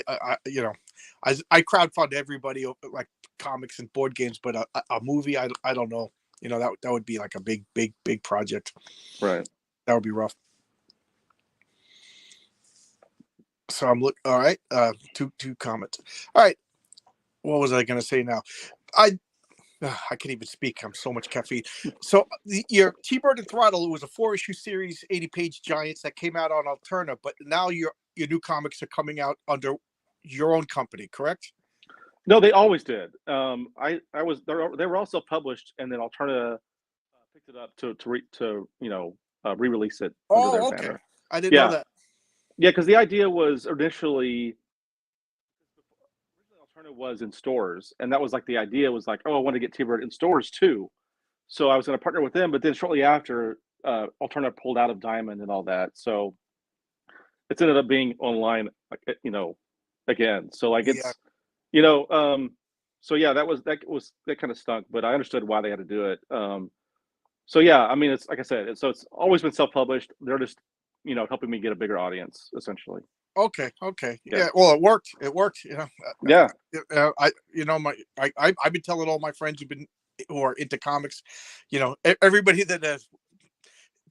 I crowdfund everybody like comics and board games, but a movie, I don't know. You know that would be like a big project. Right. That would be rough. So I'm look. All right. Two comments. All right. What was I going to say now? I I can't even speak. I'm so much caffeine. So your TBird and Throttle was a 4-issue series, 80-page giants that came out on Alterna, but now your new comics are coming out under your own company, correct? No, they always did. I was they were also published, and then Alterna picked it up to you know, re-release it under their Oh, okay. banner. I didn't know Yeah, that. yeah, because the idea was initially originally Alterna was in stores, and that was like the idea was like, oh, I want to get T-Bird in stores too. So I was going to partner with them, but then shortly after, Alterna pulled out of Diamond and all that, so it's ended up being online, like, you know, again. So like Yeah, you know, so yeah, that kind of stunk, but I understood why they had to do it. So yeah, I mean, it's like I said, it's always been self-published. They're just, you know, helping me get a bigger audience, essentially. Okay. Yeah. Yeah. Well, it worked. It worked. Yeah. I've been telling all my friends who are into comics, everybody that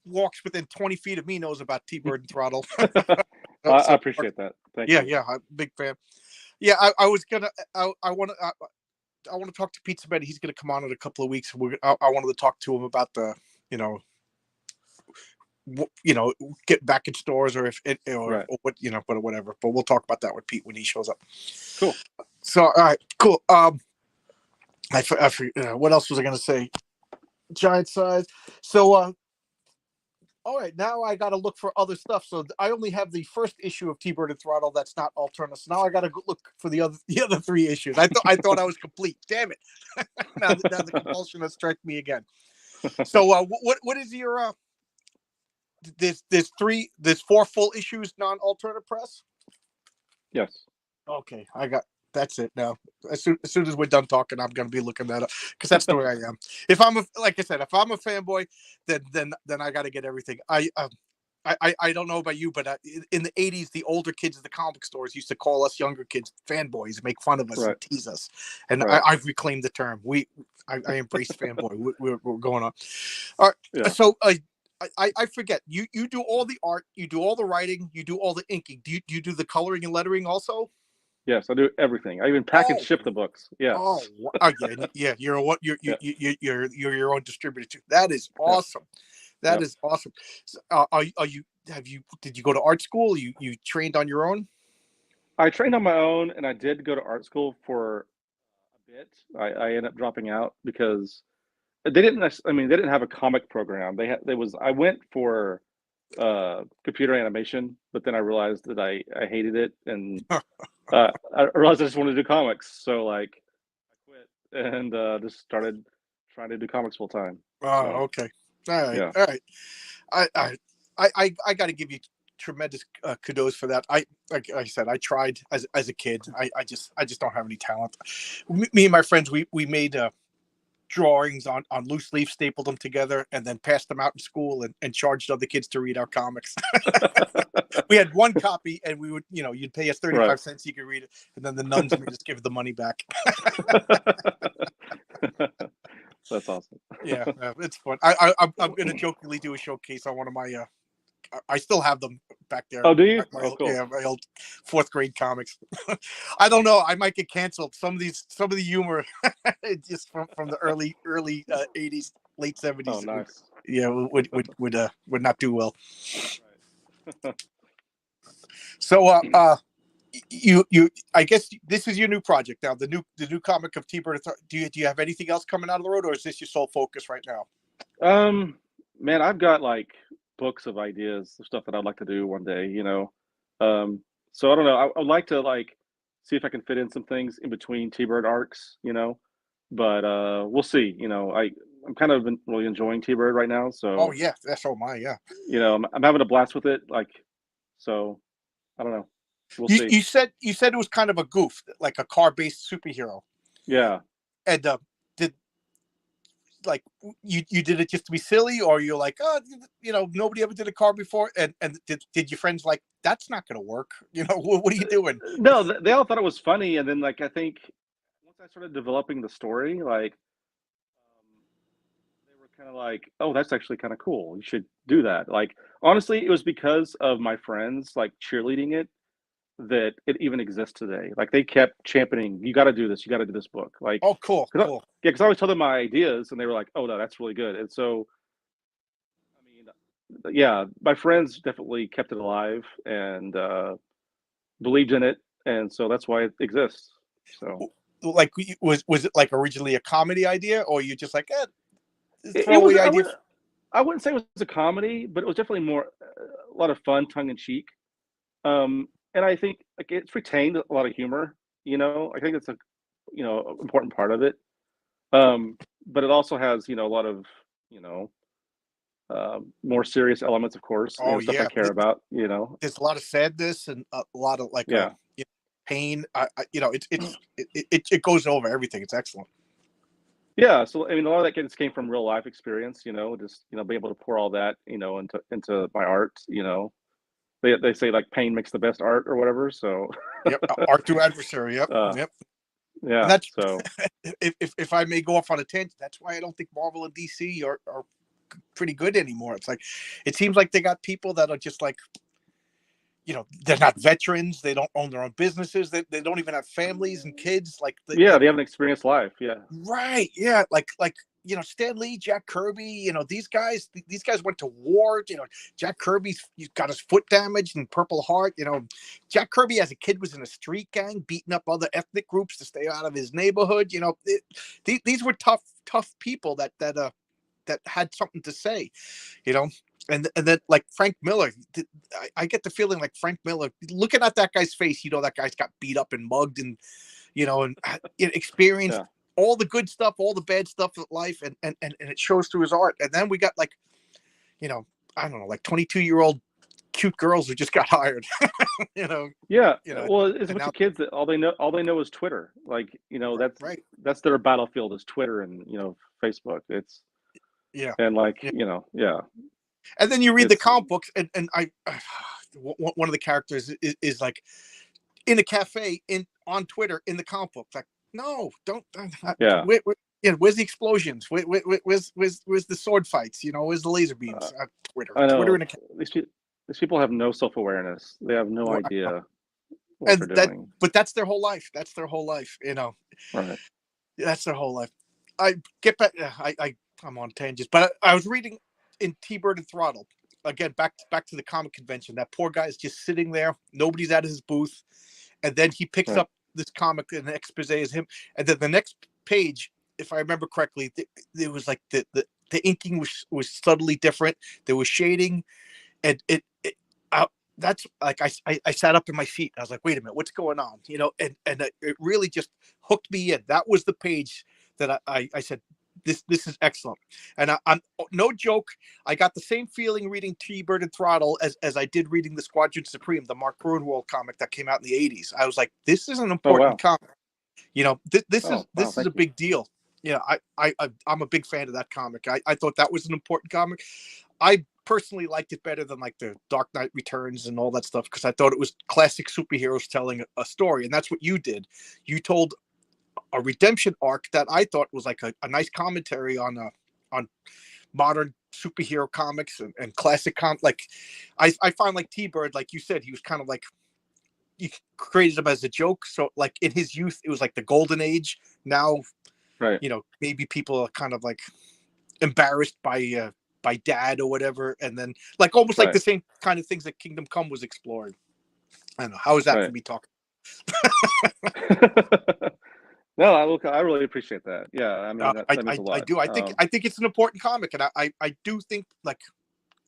walks within 20 feet of me knows about T-Bird and Throttle. I So appreciate that. Thank yeah, you. yeah, I'm a big fan. Yeah, I was gonna, I want to talk to Pizza Betty. He's gonna come on in a couple of weeks. I wanted to talk to him about you know, you know, get back in stores or if it Right. or what but whatever. But we'll talk about that with Pete when he shows up. Cool. So all right, cool. What else was I gonna say? Giant size. So all right, now I got to look for other stuff. So I only have the first issue of T-Bird and Throttle that's not alternate. So now I got to look for the other three issues. I thought I was complete. Damn it! now the compulsion has struck me again. So what is your there's four full issues non-alternate press? Yes. Okay, that's it now. As soon as we're done talking, I'm gonna be looking that up because that's the way I am. If I'm like I said, if I'm a fanboy, then I got to get everything. I don't know about you, but in the '80s, the older kids at the comic stores used to call us younger kids fanboys, make fun of us, Right. and tease us. And Right. I've reclaimed the term. I embrace fanboy. We're going on. All right. Yeah. So I forget. You do all the art. You do all the writing. You do all the inking. Do you do the coloring and lettering also? Yes, I do everything. I even pack and Oh, ship the books. Yes. yeah. You're what Yeah. you're your own distributor too. That is Yeah. awesome. That Yeah. is awesome. So, are you did you go to art school? You trained on your own? I trained on my own, and I did go to art school for a bit. I ended up dropping out because they didn't. I mean, they didn't have a comic program. They had. There was. I went for computer animation, but then I realized that I hated it, and I realized I just wanted to do comics. So like, I quit and just started trying to do comics full time. Oh, So okay. All right, yeah. all right. I I got to give you tremendous kudos for that. Like I said, I tried as a kid. I just don't have any talent. Me and my friends, we made drawings on loose leaf, stapled them together, and then passed them out in school and charged other kids to read our comics. We had one copy, and we would, you'd pay us Right. 35 cents, you could read it, and then the nuns made us give the money back. That's awesome. Yeah, it's fun. I'm gonna jokingly do a showcase on one of my. I still have them back there. Oh, do you? My Oh, old, cool. yeah, my old fourth grade comics. I don't know. I might get canceled. Some of the humor, just from the early '80s, late Oh, '70s, nice. yeah, would not do well. Right. So, you I guess this is your new project now. The new comic of T-Bird. Do you have anything else coming out of the road, or is this your sole focus right now? Um, Man, I've got like books of ideas of stuff that I'd like to do one day, you know. Um, so I don't know. I'd like to like see if I can fit in some things in between T-Bird arcs, you know. But we'll see. I'm kind of really enjoying T-Bird right now, Oh so yeah, that's all my yeah. I'm having a blast with it. Like, so I don't know. We'll You see. you said it was kind of a goof, like a car based superhero, Yeah. and did like you did it just to be silly, or you're like, oh, nobody ever did a car before, and did your friends like that's not going to work? What are you doing? No, they all thought it was funny, and then like I think once I started developing the story, like they were kind of like, "Oh, that's actually kind of cool. You should do that." Like honestly, it was because of my friends like cheerleading it that it even exists today. Like they kept championing, "You got to do this. You got to do this book." Like, Oh, cool, cause cool. yeah, because I always tell them my ideas, and they were like, "Oh, no, that's really good." And so, I mean, yeah, my friends definitely kept it alive and believed in it, and so that's why it exists. So. Like, was it like originally a comedy idea, or you just like It was throwaway I idea? would I wouldn't say it was a comedy, but it was definitely more a lot of fun, tongue in cheek. And I think like it's retained a lot of humor. I think that's a important part of it. But it also has a lot of you know more serious elements, of course. Oh Stuff I yeah, care about. there's a lot of sadness and a lot of like Yeah, pain. It goes over everything. It's excellent. yeah. So I mean, a lot of that just came from real life experience. Just being able to pour all that into my art. they say like pain makes the best art or whatever. So Yep. Art through adversary. Yep. uh, Yep. And yeah. that's So if I may go off on a tangent, that's why I don't think Marvel and DC are pretty good anymore. It's like it seems like they got people that are just like, they're not veterans. They don't own their own businesses. They don't even have families and kids. Like yeah, they haven't experienced life. Yeah. right, yeah, like Stan Lee, Jack Kirby. These guys went to war. Jack Kirby's got his foot damaged and Purple Heart. Jack Kirby as a kid was in a street gang, beating up other ethnic groups to stay out of his neighborhood. These were tough people that had something to say. you know. And then like Frank Miller, I get the feeling like Frank Miller, looking at that guy's face, that guy's got beat up and mugged and and experienced Yeah. all the good stuff, all the bad stuff of life, and it shows through his art. And then we got like, I don't know, like 22-year-old cute girls who just got hired, you know, Yeah. you know, Well, it's a and bunch now of kids that all they know is Twitter. Like, right, that's their battlefield is Twitter and, Facebook. It's yeah, and like, yeah. yeah. And then you read the It's comic books, and one of the characters is like in a cafe on Twitter in the comic book. Like, no, don't. yeah. Where's the explosions? Where's the sword fights? Where's the laser Uh, beams? Twitter, I Twitter know in a these people have no self-awareness. They have no idea what and they're that, doing. but that's their whole life. That's their whole life. Right. That's their whole life. I get back. I'm on tangents, but I was reading in TBird and Throttle again. Back to the comic convention. That poor guy is just sitting there. Nobody's at his booth, and then he picks Right. up this comic, and the expose is him. And then the next page, if I remember correctly, it was like the inking was subtly different. There was shading, and that's like I sat up in my seat. I was like, wait a minute, what's going on? And it really just hooked me in. That was the page that I said, this is excellent. And I'm no joke. I got the same feeling reading T-Bird and Throttle as I did reading the Squadron Supreme, the Mark Gruenwald comic that came out in the '80s. I was like, this is an Oh important wow. comic. This Oh is wow. this is a Thank you. big deal. I'm a big fan of that comic. I thought that was an important comic. I personally liked it better than like the Dark Knight Returns and all that stuff because I thought it was classic superheroes telling a story, and that's what you did. You told a redemption arc that I thought was like a nice commentary on modern superhero comics and classic like I find like T-Bird, like you said, he was kind of like you created him as a joke. So like in his youth, it was like the golden age. Now, Right. maybe people are kind of like embarrassed by dad or whatever, and then like almost like Right. the same kind of things that Kingdom Come was exploring. I don't know, how is that for Right. me talking? No, I really appreciate that. Yeah, I mean that means a I lot. do. I think it's an important comic, and I do think like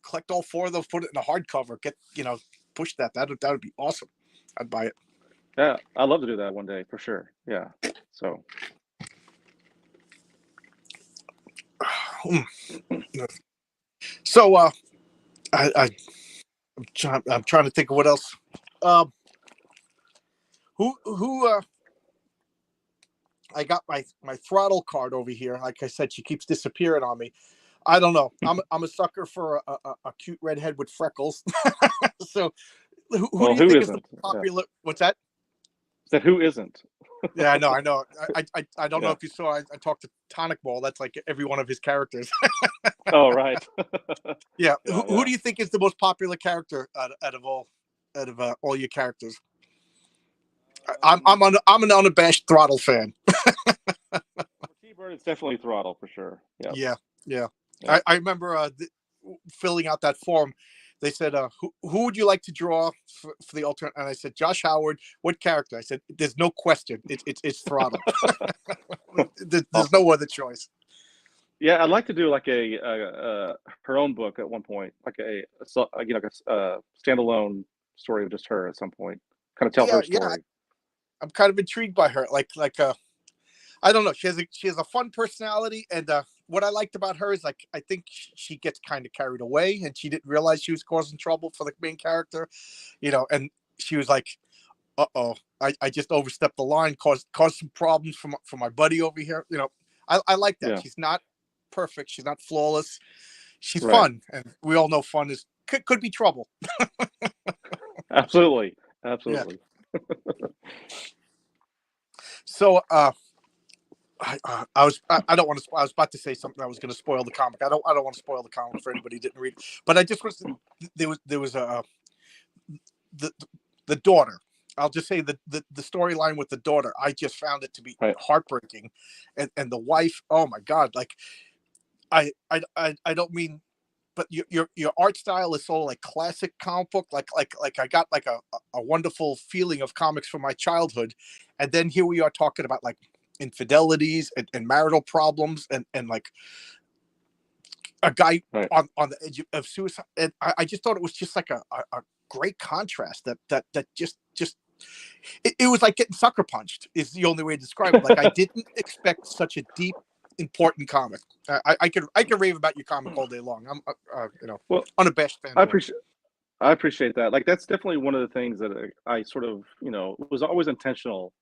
collect all four of those, put it in a hardcover, get push that. That would be awesome. I'd buy it. Yeah, I'd love to do that one day for sure. Yeah. So So I'm trying to think of what else. Um, who I got my throttle card over here. Like I said, she keeps disappearing on me. I don't know. I'm a sucker for a cute redhead with freckles. So who well, do you who think is the isn't? Yeah. popular? What's that? Said who isn't? Yeah, I know. I don't know Yeah. if you saw. I talked to Tonic Ball. That's like every one of his characters. Oh, right. Yeah. Who, Yeah, who yeah. do you think is the most popular character out of all your characters? Um, I'm an unabashed Throttle fan. for T-Bird, it's definitely Throttle for sure. Yep. Yeah, yeah. Yep. I remember filling out that form. They said, who would you like to draw for the alternate? And I said, Josh Howard. What character? I said, there's no question. It's Throttle. There's Awesome. no other choice. Yeah, I'd like to do like her own book at one point, like a standalone story of just her at some point. Kind of tell Yeah, her yeah. story. I'm kind of intrigued by her. I don't know. She has a fun personality, and what I liked about her is like I think she gets kind of carried away, and she didn't realize she was causing trouble for the main character, And she was like, "Uh oh, I just overstepped the line, caused some problems for my buddy over here." I like that. Yeah. She's not perfect. She's not flawless. She's Right. fun, and we all know fun could be trouble. Absolutely, Yeah. absolutely. So I don't want to. I was about to say something. I was going to spoil the comic. I don't want to spoil the comic for anybody who didn't read it. But I just was there was a the the daughter. I'll just say the storyline with the daughter. I just found it to be Right, heartbreaking, and the wife. Oh my God! Like I don't mean, but your art style is so like classic comic book. Like I got like a wonderful feeling of comics from my childhood, and then here we are talking about like infidelities and marital problems and like a guy right. on the edge of suicide. And I just thought it was just like a great contrast that just it was like getting sucker punched is the only way to describe it. Like I didn't expect such a deep, important comic. I could rave about your comic all day long. I'm Well, unabashed I fanboy. appreciate I appreciate that. Like that's definitely one of the things that I sort of, was always intentional.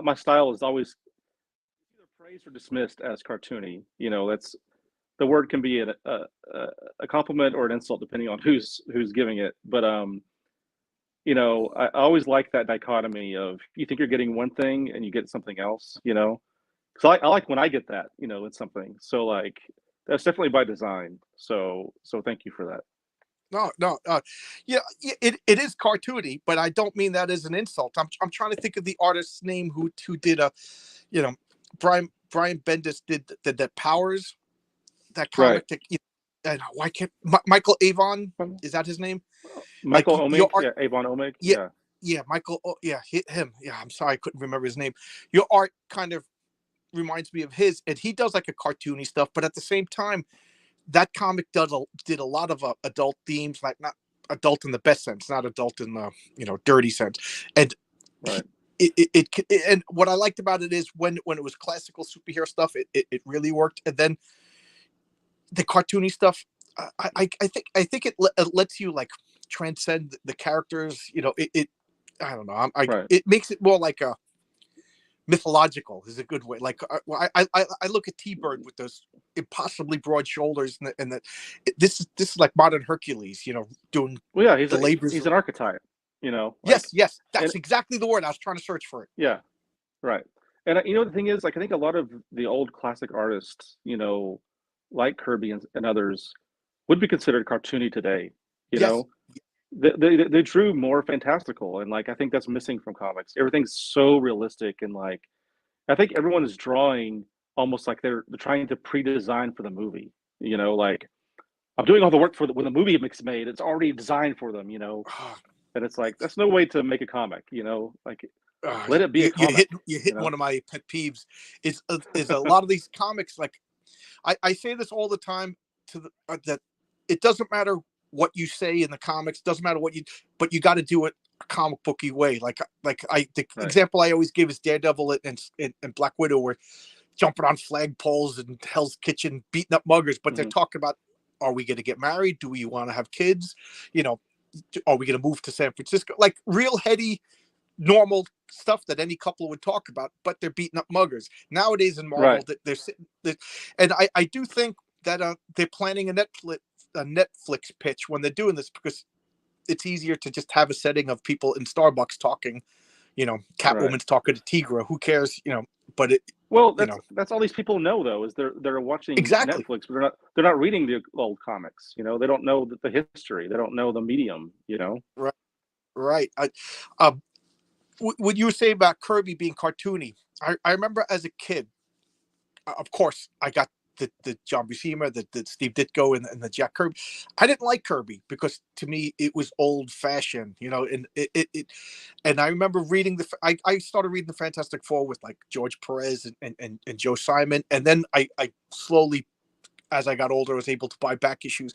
My style is always either praised or dismissed as cartoony. That's the word can be a compliment or an insult depending on who's giving it. But I always like that dichotomy of you think you're getting one thing and you get something else. Because I like when I get that. It's something. So like that's definitely by design. So thank you for that. No, no, yeah, it is cartoony, but I don't mean that as an insult. I'm trying to think of the artist's name who did a, you know, Brian Bendis did that Powers, that Right. comic that and why can't Michael Avon, is that his name? Like Michael your Omig, art, yeah, Avon Omig, yeah, yeah, yeah, Michael, oh, yeah, him, yeah. I'm sorry, I couldn't remember his name. Your art kind of reminds me of his, and he does like a cartoony stuff, but at the same time, that comic did a lot of adult themes, like not adult in the best sense, not adult in the dirty sense, and right, and what I liked about it is when it was classical superhero stuff, it really worked, and then the cartoony stuff, I think it lets you like transcend the characters. It I don't know. right, It makes it more like a mythological is a good way. Like I look at T-Bird with those impossibly broad shoulders, and that this is like modern Hercules, doing well, yeah, he's the a labors he's of. an archetype, Yes, yes, and that's exactly the word I was trying to search for it. yeah, right, and the thing is, like, I think a lot of the old classic artists, like Kirby and others, would be considered cartoony today, you Yes, know, they drew more fantastical, and like I think that's missing from comics. Everything's so realistic, and like I think everyone is drawing almost like they're trying to pre-design for the movie, like I'm doing all the work for when the movie gets made. It's already designed for them, and it's like that's no way to make a comic, like let it be a comic, you you hit know. one of my pet peeves. Is a lot of these comics like I say this all the time to that it doesn't matter what you say in the comics, doesn't matter what you, but you got to do it a comic booky way. The Right, example I always give is Daredevil and Black Widow, where jumping on flagpoles and Hell's Kitchen, beating up muggers, but they're hmm, talking about, are we going to get married? Do we want to have kids? You know, are we going to move to San Francisco? Like real heady, normal stuff that any couple would talk about, but they're beating up muggers. Nowadays in Marvel, right, that they're sitting, and I do think that they're planning a Netflix pitch when they're doing this because it's easier to just have a setting of people in Starbucks talking. right. Catwoman's talking to Tigra. Who cares? But it, Well, you that's know, that's all these people know though is they're watching exactly. Netflix, but they're not reading the old comics. They don't know the history. They don't know the medium. Right, right. What you were saying about Kirby being cartoony, I remember as a kid, of course, I got the John Buscema, the Steve Ditko, and the Jack Kirby. I didn't like Kirby because to me it was old fashioned, and and I remember reading I started reading the Fantastic Four with like George Perez and Joe Simon, and then I slowly, as I got older, was able to buy back issues.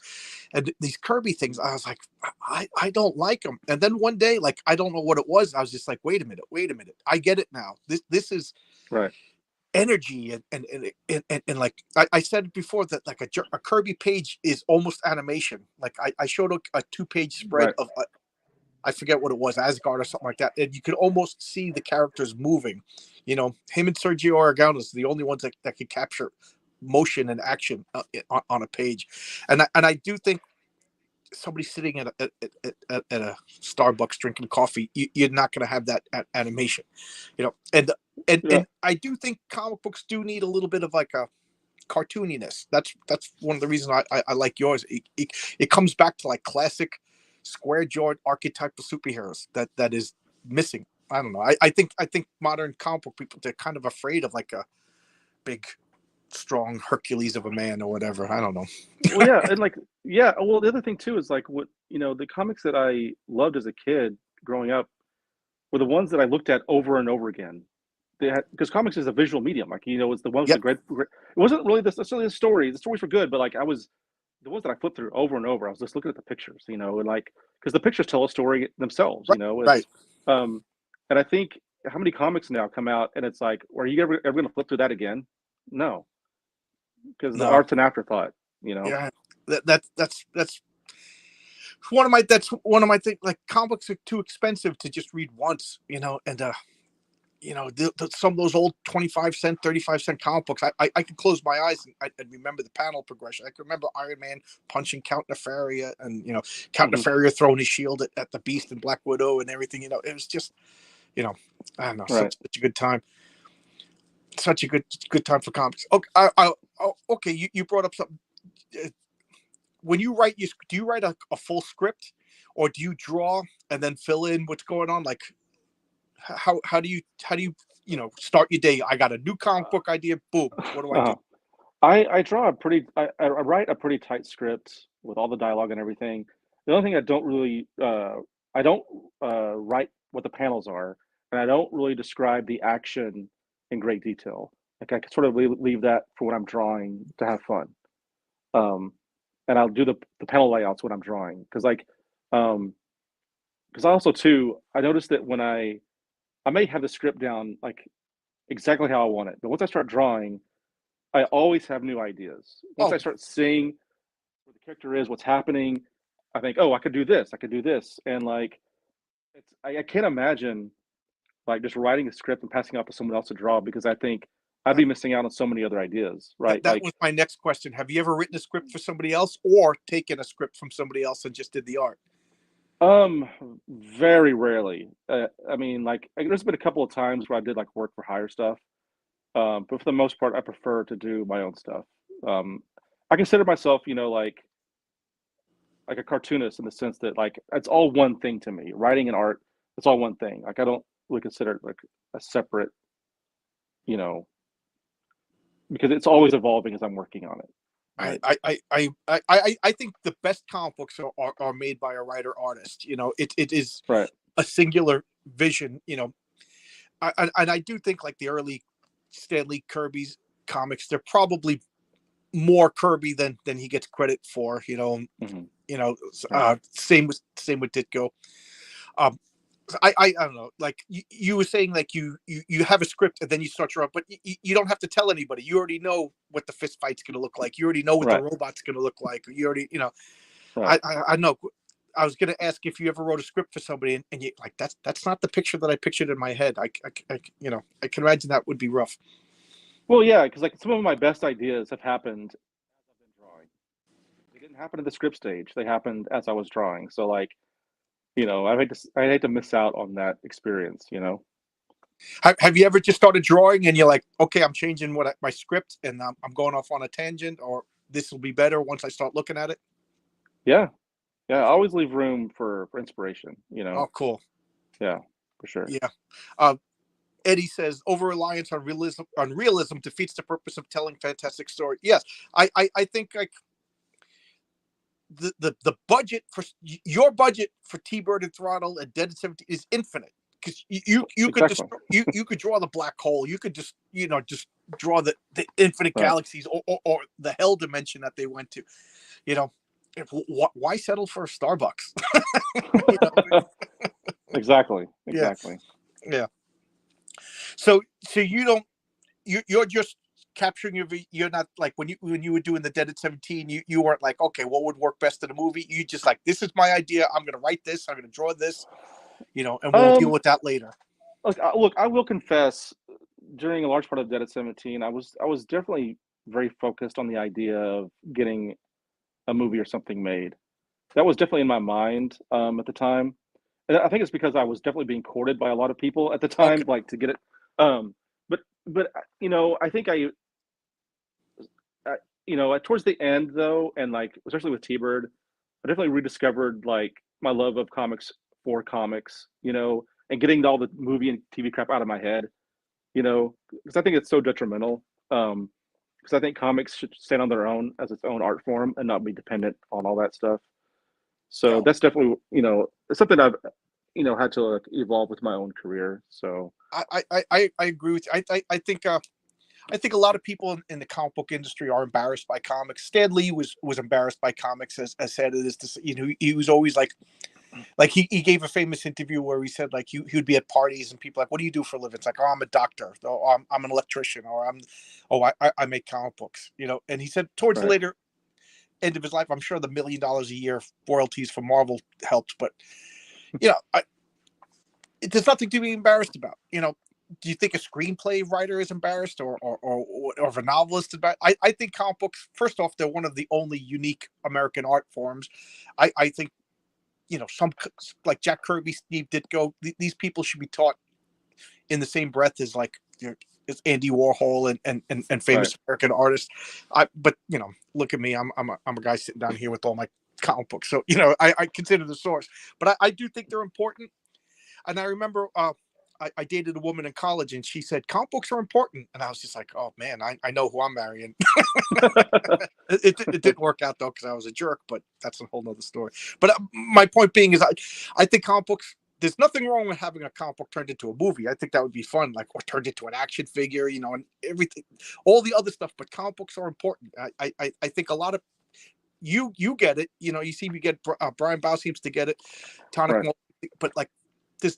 And these Kirby things, I was like, I don't like them. And then one day, like I don't know what it was, I was just like, wait a minute, I get it now. This is Right, energy and like I said before that like a Kirby page is almost animation. Like I showed a 2-page spread right, of I forget what it was, Asgard or something like that, and you could almost see the characters moving. Him and Sergio Aragonés is the only ones that could capture motion and action on a page, and I do think somebody sitting at a Starbucks drinking coffee, you're not going to have that animation, and Yeah. I do think comic books do need a little bit of like a cartooniness. That's one of the reasons I like yours. It comes back to like classic square jawed archetypal superheroes that is missing. I don't know. I think modern comic book people, they're kind of afraid of like a big strong Hercules of a man or whatever. I don't know. Well, yeah, and like, yeah. Well, the other thing too is like what the comics that I loved as a kid growing up were the ones that I looked at over and over again. They had because comics is a visual medium. Like it's the ones with the Yep. great. It wasn't really necessarily the story. The stories were good, but like I was the ones that I flipped through over and over. I was just looking at the pictures, and like because the pictures tell a story themselves. Right. Right. It's um, and I think how many comics now come out and it's like, are you ever going to flip through that again? No, because the No. art's an afterthought. You know. Yeah. That's one of my things. Like comics are too expensive to just read once. And some of those old 25-cent, 35-cent comic books, I could close my eyes and I'd remember the panel progression. I could remember Iron Man punching Count Nefaria, and Count Mhm. Nefaria throwing his shield at the Beast and Black Widow and everything. It was just, I don't know, Right. such a good time. Such a good time for comics. Okay, okay. You brought up something. Uh, When you write, do you write a full script, or do you draw and then fill in what's going on? Like, how do you start your day? I got a new comic book idea. Boom. What do I do? Uh, I draw a pretty I write a pretty tight script with all the dialogue and everything. The only thing I don't write what the panels are, and I don't really describe the action in great detail. Like I can sort of leave that for when I'm drawing to have fun. Um, and I'll do the panel layouts when I'm drawing um because also too I noticed that when I may have the script down like exactly how I want it, but once I start drawing, I always have new ideas. Once Oh, I start seeing where the character is, what's happening, I think, oh, I could do this, I could do this, and like I can't imagine like just writing a script and passing it off to someone else to draw because I think I'd be missing out on so many other ideas, right? that was my next question. Have you ever written a script for somebody else, or taken a script from somebody else and just did the art? Um, very rarely. I mean, like, there's been a couple of times where I did like work for hire stuff, but for the most part, I prefer to do my own stuff. Um, I consider myself, like a cartoonist in the sense that like it's all one thing to me. Writing and art, it's all one thing. Like I don't really consider it like a separate, you know, because it's always evolving as I'm working on it. I Right. I think the best comic books are made by a writer artist. It is Right. a singular vision. And I do think like the early Stanley Kirby's comics, they're probably more Kirby than he gets credit for. Hmm. You know, Right. same with Ditko. Um, I don't know. Like you were saying, like you have a script and then you start your own, but you don't have to tell anybody. You already know what the fist fight's going to look like. You already know what the Right. robot's going to look like. You already, Right. I know. I was going to ask if you ever wrote a script for somebody, and you like that's not the picture that I pictured in my head. I can imagine that would be rough. Well, yeah, because like some of my best ideas have happened as I've been drawing. They didn't happen at the script stage. They happened as I was drawing. So like, I hate to miss out on that experience. Have you ever just started drawing and you're like, okay, I'm changing my script and I'm going off on a tangent, or this will be better once I start looking at it? Yeah. Yeah. I always leave room for inspiration. Oh, cool. Yeah, for sure. Yeah. Uh, Eddie says over reliance on realism defeats the purpose of telling fantastic story. Yes, I think like the budget for your budget for T-Bird and Throttle and Dead at 17 is infinite, because you could just Exactly. you could draw the black hole. You could just draw the infinite Right. galaxies, or the hell dimension that they went to. You know, why settle for Starbucks? you know, Exactly. yeah, Exactly. yeah. So you don't you're just capturing you're not like when you were doing the Dead at 17, you weren't like, okay, what would work best in a movie. You just like, this is my idea, I'm gonna write this, I'm gonna draw this, and we'll deal Um, with that later. look, I will confess, during a large part of Dead at 17, I was definitely very focused on the idea of getting a movie or something made. that was definitely in my mind at the time. And I think it's because I was definitely being courted by a lot of people at the Okay. time, like to get it. Um, but you know, I think I you know, towards the end though, and like especially with T-Bird, I definitely rediscovered like my love of comics for comics, you know, and getting all the movie and TV crap out of my head, you know, because I think it's so detrimental. Because I think comics should stand on their own as its own art form and not be dependent on all that stuff. So Yeah. that's definitely, you know, it's something I've, you know, had to like evolve with my own career. So I agree with you. I think a lot of people in the comic book industry are embarrassed by comics. Stan Lee was embarrassed by comics, as sad it is to say. You know, he was always like he gave a famous interview where he said like he would be at parties and people like, what do you do for a living? It's like, oh, I'm a doctor, oh, I'm an electrician, or I make comic books, you know. And he said towards the right, later end of his life, I'm sure the $1 million a year royalties for Marvel helped, but you know, there's nothing to be embarrassed about. You know, do you think a screenplay writer is embarrassed, or if a novelist is embarrassed? I think comic books, first off, they're one of the only unique American art forms. I think, you know, some like Jack Kirby, Steve Ditko, these people should be taught in the same breath as like, you know, as Andy Warhol and right, famous American artists. But you know, look at me. I'm a guy sitting down here with all my comic books, so you know, I consider the source. But I do think they're important. And I remember I dated a woman in college, and she said comic books are important, and I was just like, oh man, I know who I'm marrying. It didn't work out though because I was a jerk, but that's a whole nother story. But my point being is, I think comic books. There's nothing wrong with having a comic book turned into a movie. I think that would be fun, like, or turned into an action figure, you know, and everything, all the other stuff. But comic books are important. I think a lot of you get it. You know, you see me get Brian Bow seems to get it, Tonic, right. but like this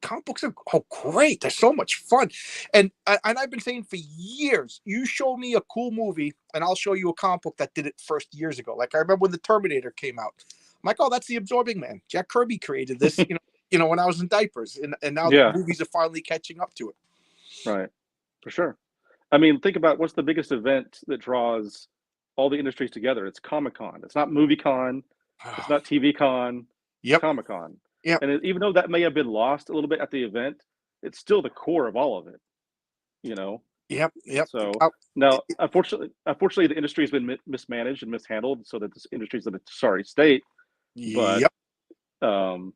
comic books are great. They're so much fun, and I've been saying for years, you show me a cool movie, and I'll show you a comic book that did it first years ago. Like I remember when the Terminator came out. I'm like, oh, that's the Absorbing Man. Jack Kirby created this. You know, when I was in diapers, and now the Yeah, movies are finally catching up to it. right, for sure. I mean, think about what's the biggest event that draws all the industries together. It's Comic Con. It's not Movie Con. It's not TV Con. It's Yep. Comic Con. Yep. And even though that may have been lost a little bit at the event, it's still the core of all of it. You know. Yep. Yep. So now, unfortunately, the industry has been mismanaged and mishandled, so that this industry is in a sorry state. But Yep. um,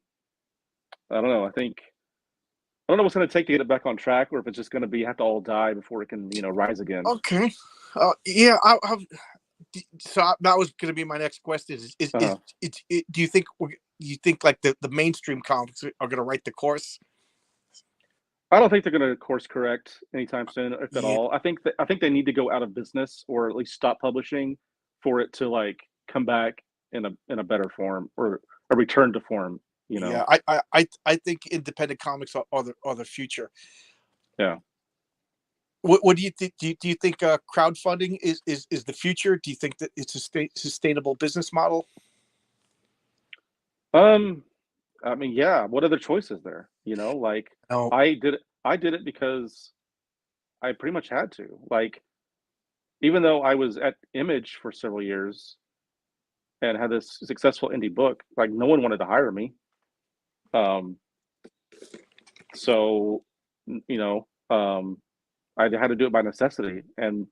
I don't know. I don't know what's going to take to get it back on track, or if it's just going to be have to all die before it can, you know, rise again. Okay. Yeah. So that was going to be my next question. Uh-huh. Do you think like the mainstream comics are going to write the course? I don't think they're going to course correct anytime soon, if at Yeah. all. I think they need to go out of business or at least stop publishing for it to like come back in a better form or a return to form. You Yeah. know? I think independent comics are the future. Yeah. What do you think? Do you think crowdfunding is the future? Do you think that it's a sustainable business model? Um. I mean, yeah. What other choice is there? You know, like No. I did it because I pretty much had to. Like, even though I was at Image for several years and had this successful indie book, like no one wanted to hire me. Um, so you know, I had to do it by necessity, and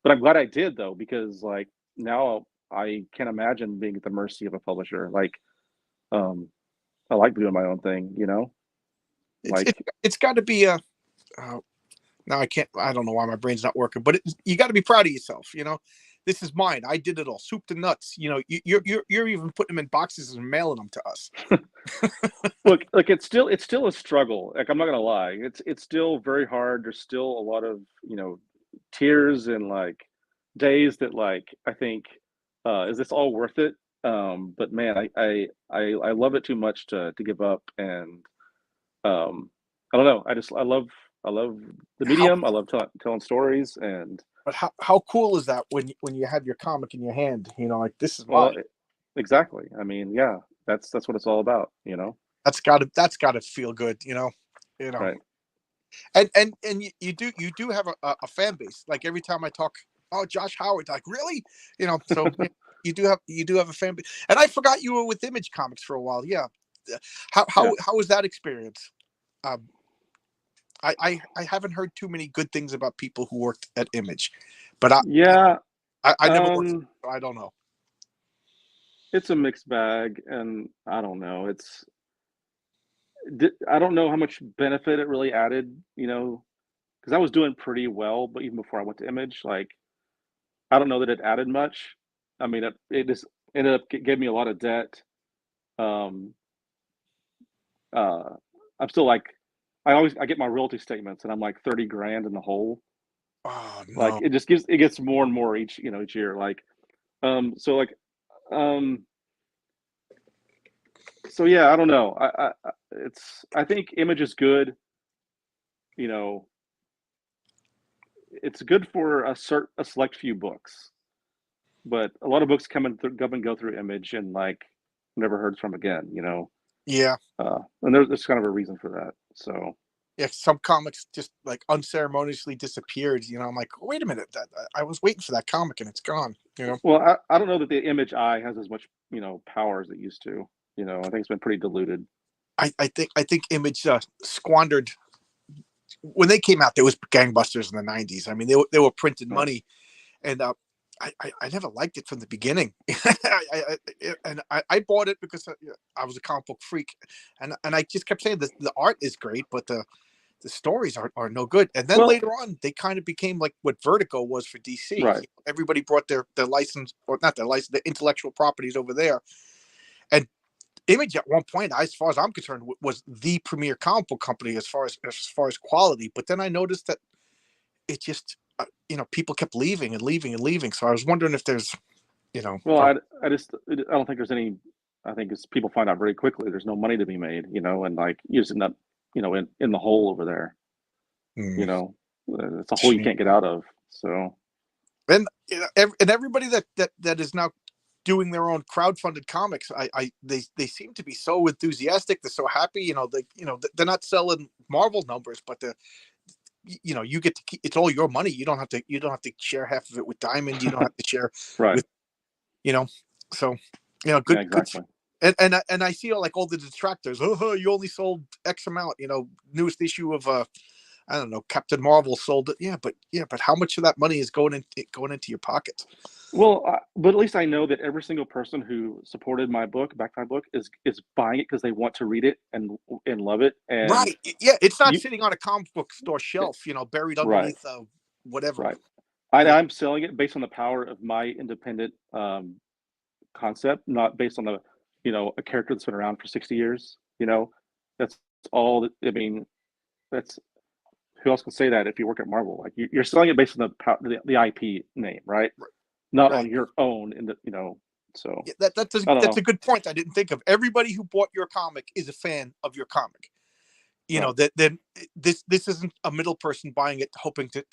but I'm glad I did though because like now I can't imagine being at the mercy of a publisher. Like, um, I like doing my own thing, you know. It's Like, it's got to be a. Uh, now I can't. I don't know why my brain's not working, but you got to be proud of yourself. You know, this is mine. I did it all, soup to nuts. You know, you're even putting them in boxes and mailing them to us. look, it's still a struggle. Like, I'm not gonna lie, it's still very hard. There's still a lot of tears and like days that like I think, is this all worth it? But man, I love it too much to give up, and I don't know. I love the How medium. I love telling stories, and but how cool is that when you have your comic in your hand? You know, like this is well, mine. exactly. I mean, yeah, that's what it's all about, That's got to feel good. You know. right? And you do have a fan base. Like every time I talk, oh, Josh Howard, like really, so you do have a fan base, and I forgot you were with Image Comics for a while. Yeah, how Yeah. how was that experience? Um, I haven't heard too many good things about people who worked at Image, but Yeah. I never worked, Um, so I don't know. it's a mixed bag, and I don't know. I don't know how much benefit it really added, because I was doing pretty well, but even before I went to Image, like I don't know that it added much. I mean, it just ended up gave me a lot of debt. Um, uh, I'm still like, I get my royalty statements, and I'm like 30 grand in the hole. Oh Like no. it gets more and more each year. Like, so like, um, so yeah, I don't know. I think Image is good. You know, it's good for a select few books, but a lot of books come and go through Image, and like never heard from again. Yeah. And there's kind of a reason for that. So Yeah, some comics just like unceremoniously disappeared. I'm like, wait a minute, I was waiting for that comic and it's gone. well, I don't know that the Image eye has as much power as it used to. I think it's been pretty diluted. I think Image squandered when they came out. There was gangbusters in the '90s. I mean, they were printing Right. money, and I never liked it from the beginning. I bought it because I was a comic book freak, and I just kept saying the art is great, but the stories are no good. And then Well, later on, they kind of became like what Vertigo was for DC. right. Everybody brought their license, or not their license, their intellectual properties over there. And Image at one point, as far as I'm concerned, was the premier comic book company as far as quality. But then I noticed that it just people kept leaving and leaving and leaving. So I was wondering if there's you know Well, uh, I don't think there's any. I think as people find out very quickly, there's no money to be made, and like using that, in the hole over there, hmm, you know, it's a hole you can't get out of. So, and everybody that is now doing their own crowdfunded comics, they seem to be so enthusiastic. They're so happy. They're not selling Marvel numbers, but you get to keep, it's all your money. You don't have to share half of it with Diamond. You don't have to share right. with you know so Yeah, good. exactly. And I see all the detractors. Oh, you only sold X amount. Newest issue of I don't know, Captain Marvel sold it. Yeah, but how much of that money is going into your pockets? Well, but at least I know that every single person who supported my book, backed my book, is buying it because they want to read it and love it. And Right. Yeah, it's not you, sitting on a comic book store shelf, buried right, underneath whatever. right. Yeah. I'm selling it based on the power of my independent concept, not based on a character that's been around for 60 years. That's all. I mean, that's who else can say that if you work at Marvel? Like you're selling it based on the IP name, right? Not on Right. your own. So Yeah, that's a I don't that's know. a good point. I didn't think of. Everybody who bought your comic is a fan of your comic. Right, That then this isn't a middle person buying it hoping to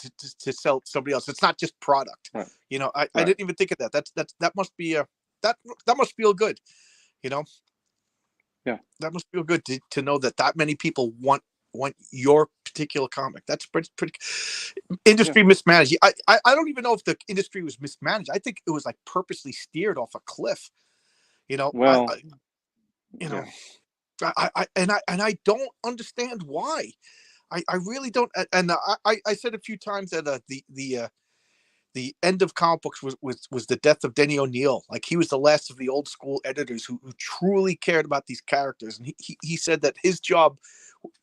sell it to somebody else. It's not just product. right, I right. didn't even think of that. That must be that must feel good. You know, Yeah, that must feel good to know that many people want your particular comic. That's pretty yeah. industry mismanaged. I don't even know if the industry was mismanaged. I think it was like purposely steered off a cliff. You know, Well, you know, yeah. I don't understand why. I really don't. And I said a few times that the end of comic books was the death of Denny O'Neil. Like he was the last of the old school editors who truly cared about these characters. And he said that his job,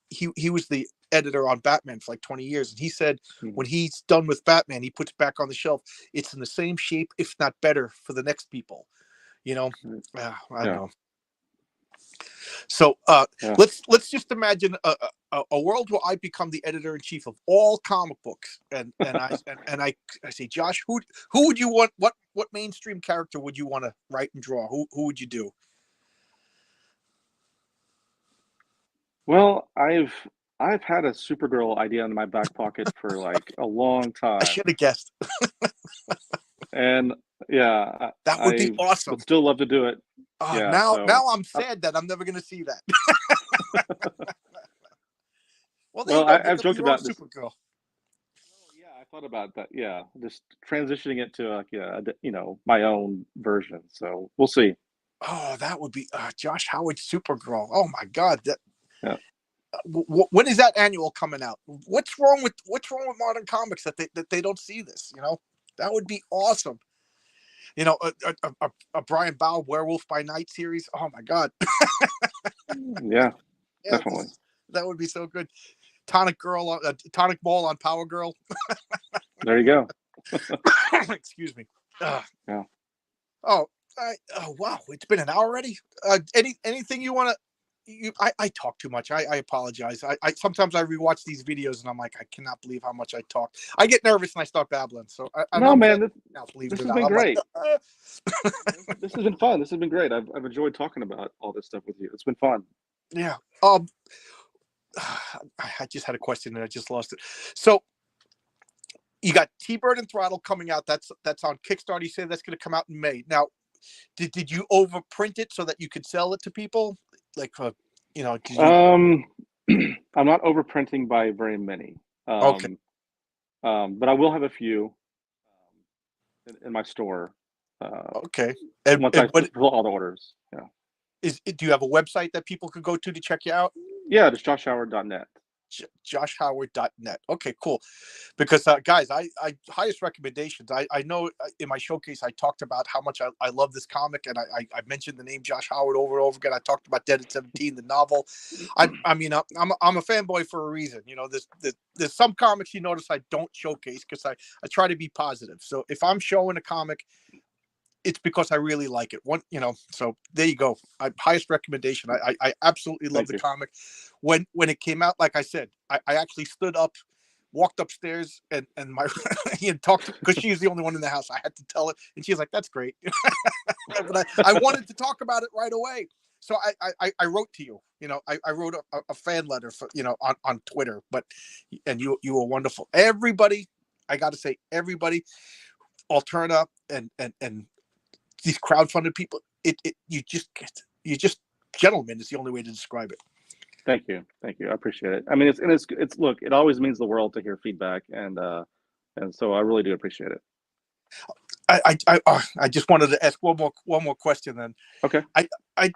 he was the editor on Batman for like 20 years. And he said Mhm. when he's done with Batman, he puts it back on the shelf. It's in the same shape, if not better, for the next people. You know, I don't Yeah, know. So yeah. let's just imagine a world where I become the editor in chief of all comic books, and I say, Josh, who would you want? What mainstream character would you want to write and draw? Who would you do? Well, I've had a Supergirl idea in my back pocket for like a long I time, should have guessed. and yeah, That would be I would awesome. still love to do it. Yeah, Now so I'm sad that I'm never going to see that. Well, there you well, go. Make I've up joked your own about this. Supergirl. Yeah, I thought about that. Yeah, just transitioning it to my own version. So we'll see. Oh, that would be Josh Howard Supergirl. Oh my God, that Yeah. when is that annual coming out? What's wrong with modern comics that they don't see this? That would be awesome. A Brian Bow Werewolf by Night series. Oh my God. Yeah, Yeah, definitely. that would be so good. Tonic Ball on Power Girl. There you go. Excuse me. Uh, Yeah. oh, oh wow, it's been an hour already. Anything you want to? I talk too much. I apologize. I sometimes I rewatch these videos and I'm like, I cannot believe how much I talk. I get nervous and I start babbling. So and No, I'm man, saying now, believe it this or has not, been I'm like, great. This has been fun. This has been great. I've enjoyed talking about all this stuff with you. It's been fun. yeah. I just had a question and I just lost it. So you got TBird and Throttle coming out. That's on Kickstarter. You say that's going to come out in May. Now, did you overprint it so that you could sell it to people? Like, did you? I'm not overprinting by very many, Okay, but I will have a few in my store okay. And, once I and what fulfill all the orders. Yeah. do you have a website that people could go to check you out? Yeah, just joshhoward.net. JoshHoward.net. Okay, cool. Because guys, I highest recommendations. I know in my showcase I talked about how much I love this comic, and I mentioned the name Josh Howard over and over again. I talked about Dead at 17, the novel. I mean I'm a fanboy for a reason. There's some comics you notice I don't showcase because I try to be positive. So if I'm showing a comic, it's because I really like it. So there you go. Highest recommendation. I absolutely love Thank the you. comic. When it came out, like I said, I actually stood up, walked upstairs, and my and talked because she's the only one in the house. I had to tell her, and she's like, "That's great," but I wanted to talk about it right away. So I wrote to you. I wrote a fan letter for on Twitter, and you were wonderful. Everybody, I got to say, everybody, Alterna and these crowdfunded people, you just gentlemen is the only way to describe it. Thank you. Thank you. I appreciate it. I mean, it's look, it always means the world to hear feedback, and so I really do appreciate it. I just wanted to ask one more question then. Okay. I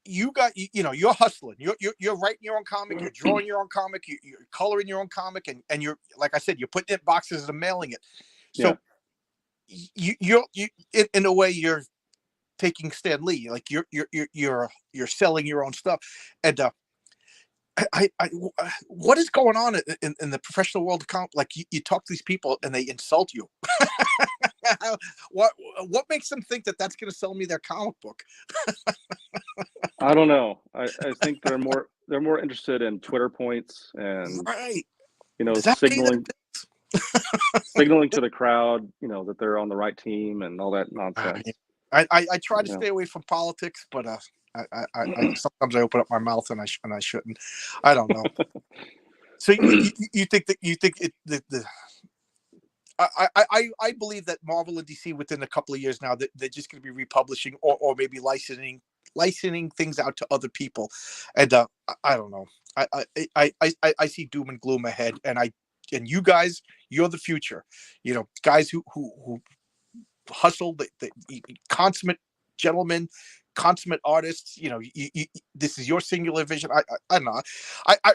you got you're hustling, you're writing your own comic, you're drawing your own comic, you're coloring your own comic, and you're, like I said, you're putting it in boxes and mailing it. Yeah. So you in a way you're taking Stan Lee, like you're selling your own stuff. And what is going on in the professional world of comic? Like you talk to these people and they insult you. what what makes them think that that's going to sell me their comic book? I don't know. I think they're more interested in Twitter points and Right? Does that pay signaling that? signaling to the crowd, that they're on the right team and all that nonsense. I try to You stay away from politics, but I sometimes I open up my mouth and I shouldn't. I don't know. So you think that the I believe that Marvel and DC within a couple of years now that they're just going to be republishing or maybe licensing things out to other people, and I don't know. I see doom and gloom ahead, and you guys, you're the future. Guys who hustle, the consummate gentlemen, consummate artists. This is your singular vision. I don't know.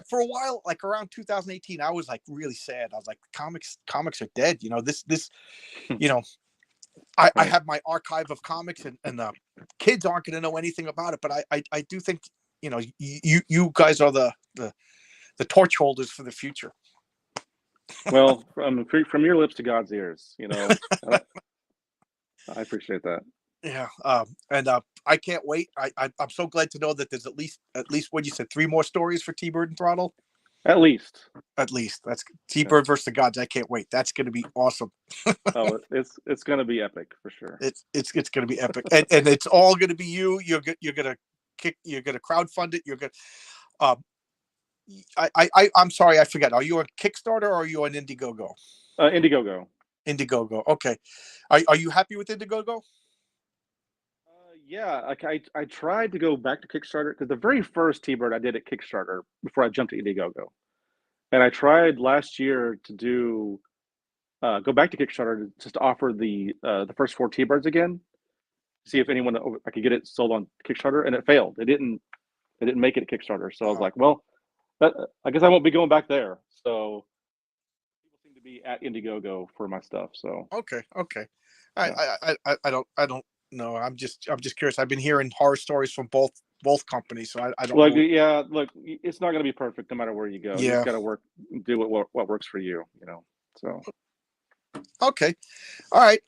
For a while, like around 2018, I was like really sad. I was like, comics are dead. This. You know, I Right. have my archive of comics, and kids aren't going to know anything about it. But I do think you guys are the torch holders for the future. Well, from your lips to God's ears, I appreciate that. Yeah, and I can't wait. I'm so glad to know that there's at least what you said, three more stories for T-Bird and Throttle. At least. At least that's Yeah. T-Bird versus the Gods. I can't wait. That's going to be awesome. Oh, it's going to be epic for sure. It's going to be epic, and it's all going to be you. You're going to you're going to crowdfund it. You're going. Um, I'm sorry, I forget. Are you on Kickstarter or are you on Indiegogo? Indiegogo. Indiegogo. Okay. Are you happy with Indiegogo? Yeah, like I tried to go back to Kickstarter because the very first T-Bird I did at Kickstarter before I jumped to Indiegogo. And I tried last year to do go back to Kickstarter to just offer the first 4 T-Birds again, see if anyone I could get it sold on Kickstarter, and it failed. It didn't make it to Kickstarter. So I was Oh, like, well, I guess I won't be going back there. So people seem to be at Indiegogo for my stuff. So okay, okay. yeah. I don't know. I'm just curious. I've been hearing horror stories from both companies, so I don't Look, know. yeah, look, it's not going to be perfect no matter where you go. You just Yeah. got to do what works for you, you know. So, Okay. All right.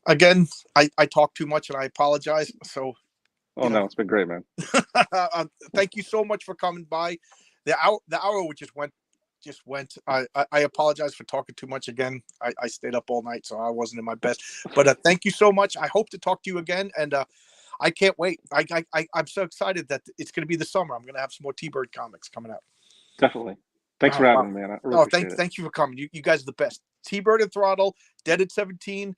Again, I talk too much and I apologize. So, oh you know, no, it's been great, man. thank you so much for coming by. The hour just went. I apologize for talking too much again. I stayed up all night, so I wasn't in my best. But thank you so much. I hope to talk to you again, and I can't wait. I'm so excited that it's going to be the summer. I'm going to have some more T-Bird comics coming out. Definitely. Thanks Oh for wow. having me, man. I really Oh, appreciate it. thank you for coming. You guys are the best. T-Bird and Throttle, Dead at 17.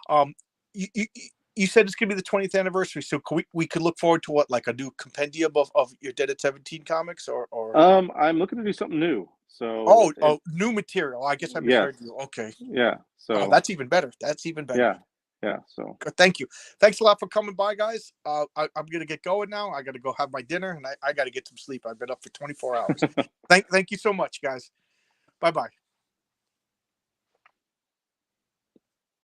Um, you said it's gonna be the 20th anniversary, so we could look forward to what, like a new compendium of your Dead at 17 comics, or I'm looking to do something new. So oh, new material. I guess I yes, misheard you. Okay. yeah. Oh, So that's even better. That's even better. yeah, yeah. So Thank you. Thanks a lot for coming by, guys. I'm gonna get going now. I gotta go have my dinner, and I gotta get some sleep. I've been up for 24 hours. Thank you so much, guys. Bye bye.